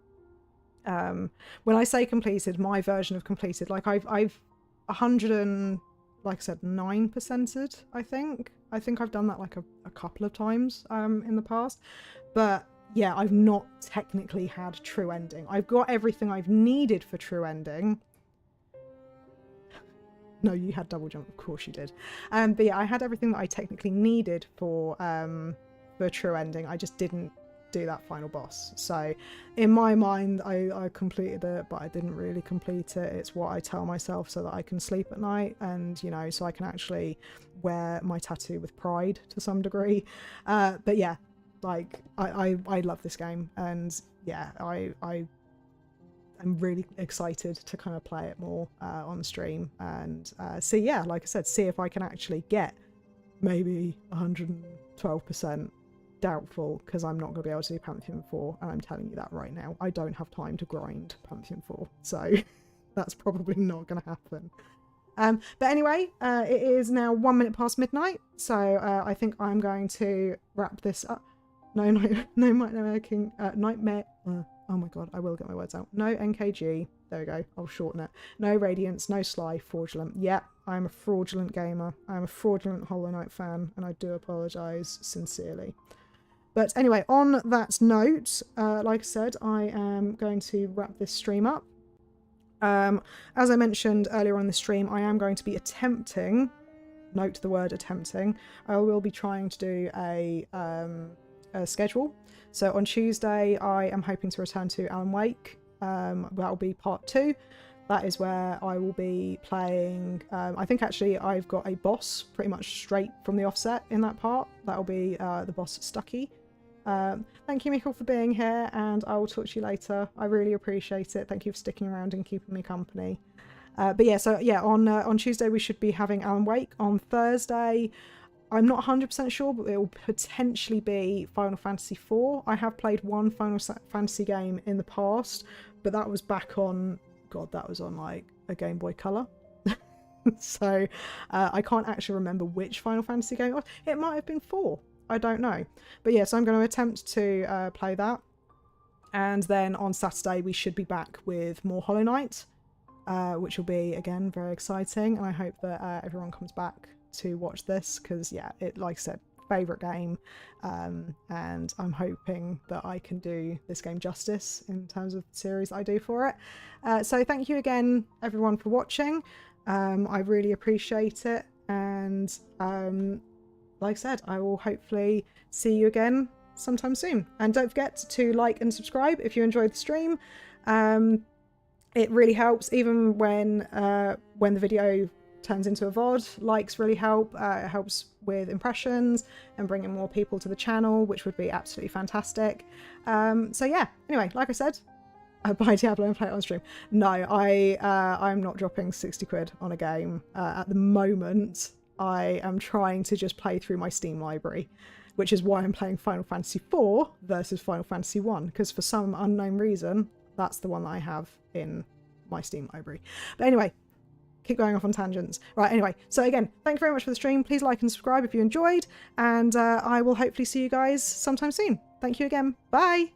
when I say completed, my version of completed, like I've 100 and, like I said, 9%ed, I think. I think I've done that like a couple of times in the past. But yeah, I've not technically had true ending. I've got everything I've needed for true ending. No, you had double jump, of course you did. But yeah, I had everything that I technically needed for true ending. I just didn't do that final boss. So in my mind, I completed it, but I didn't really complete it. It's what I tell myself so that I can sleep at night and, you know, so I can actually wear my tattoo with pride to some degree. But yeah, like I love this game, and yeah, I'm really excited to kind of play it more on the stream and see, yeah, like I said, see if I can actually get maybe 112%. Doubtful, because I'm not going to be able to do Pantheon 4, and I'm telling you that right now. I don't have time to grind Pantheon 4, so that's probably not going to happen. But anyway, it is now 1 minute past midnight, so I think I'm going to wrap this up. Nightmare King, Nightmare, oh my god, I will get my words out. No NKG, there we go, I'll shorten it. No Radiance, no Sly, Fraudulent. Yeah, I'm a fraudulent gamer. I'm a fraudulent Hollow Knight fan, and I do apologise sincerely. But anyway, on that note, like I said, I am going to wrap this stream up. As I mentioned earlier on the stream, I am going to be attempting, note the word attempting, I will be trying to do a schedule. So on Tuesday, I am hoping to return to Alan Wake. That will be part 2. That is where I will be playing, I think actually I've got a boss pretty much straight from the offset in that part. That will be the boss Stucky. Thank you, Mikkel, for being here, and I will talk to you later. I really appreciate it. Thank you for sticking around and keeping me company. But yeah, so yeah, on Tuesday we should be having Alan Wake. On Thursday, I'm not 100% sure, but it will potentially be Final Fantasy IV. I have played one Final Fantasy game in the past, but that was back on, God, that was on like a Game Boy Color. So I can't actually remember which Final Fantasy game it was. It might have been 4. I don't know. But yeah, so I'm going to attempt to play that. And then on Saturday, we should be back with more Hollow Knight, which will be, again, very exciting. And I hope that everyone comes back to watch this because, yeah, it, like I said, favourite game. And I'm hoping that I can do this game justice in terms of the series I do for it. So thank you again, everyone, for watching. I really appreciate it. And like I said, I will hopefully see you again sometime soon. And don't forget to like and subscribe if you enjoyed the stream. It really helps, even when the video turns into a VOD. Likes really help. It helps with impressions and bringing more people to the channel, which would be absolutely fantastic. So yeah, anyway, like I said, buy Diablo and play it on stream. No, I'm not dropping 60 quid on a game at the moment. I am trying to just play through my Steam library, which is why I'm playing Final Fantasy IV versus Final Fantasy 1, because for some unknown reason, that's the one that I have in my Steam library. But anyway, keep going off on tangents. Right, anyway, so again, thank you very much for the stream. Please like and subscribe if you enjoyed, and I will hopefully see you guys sometime soon. Thank you again. Bye!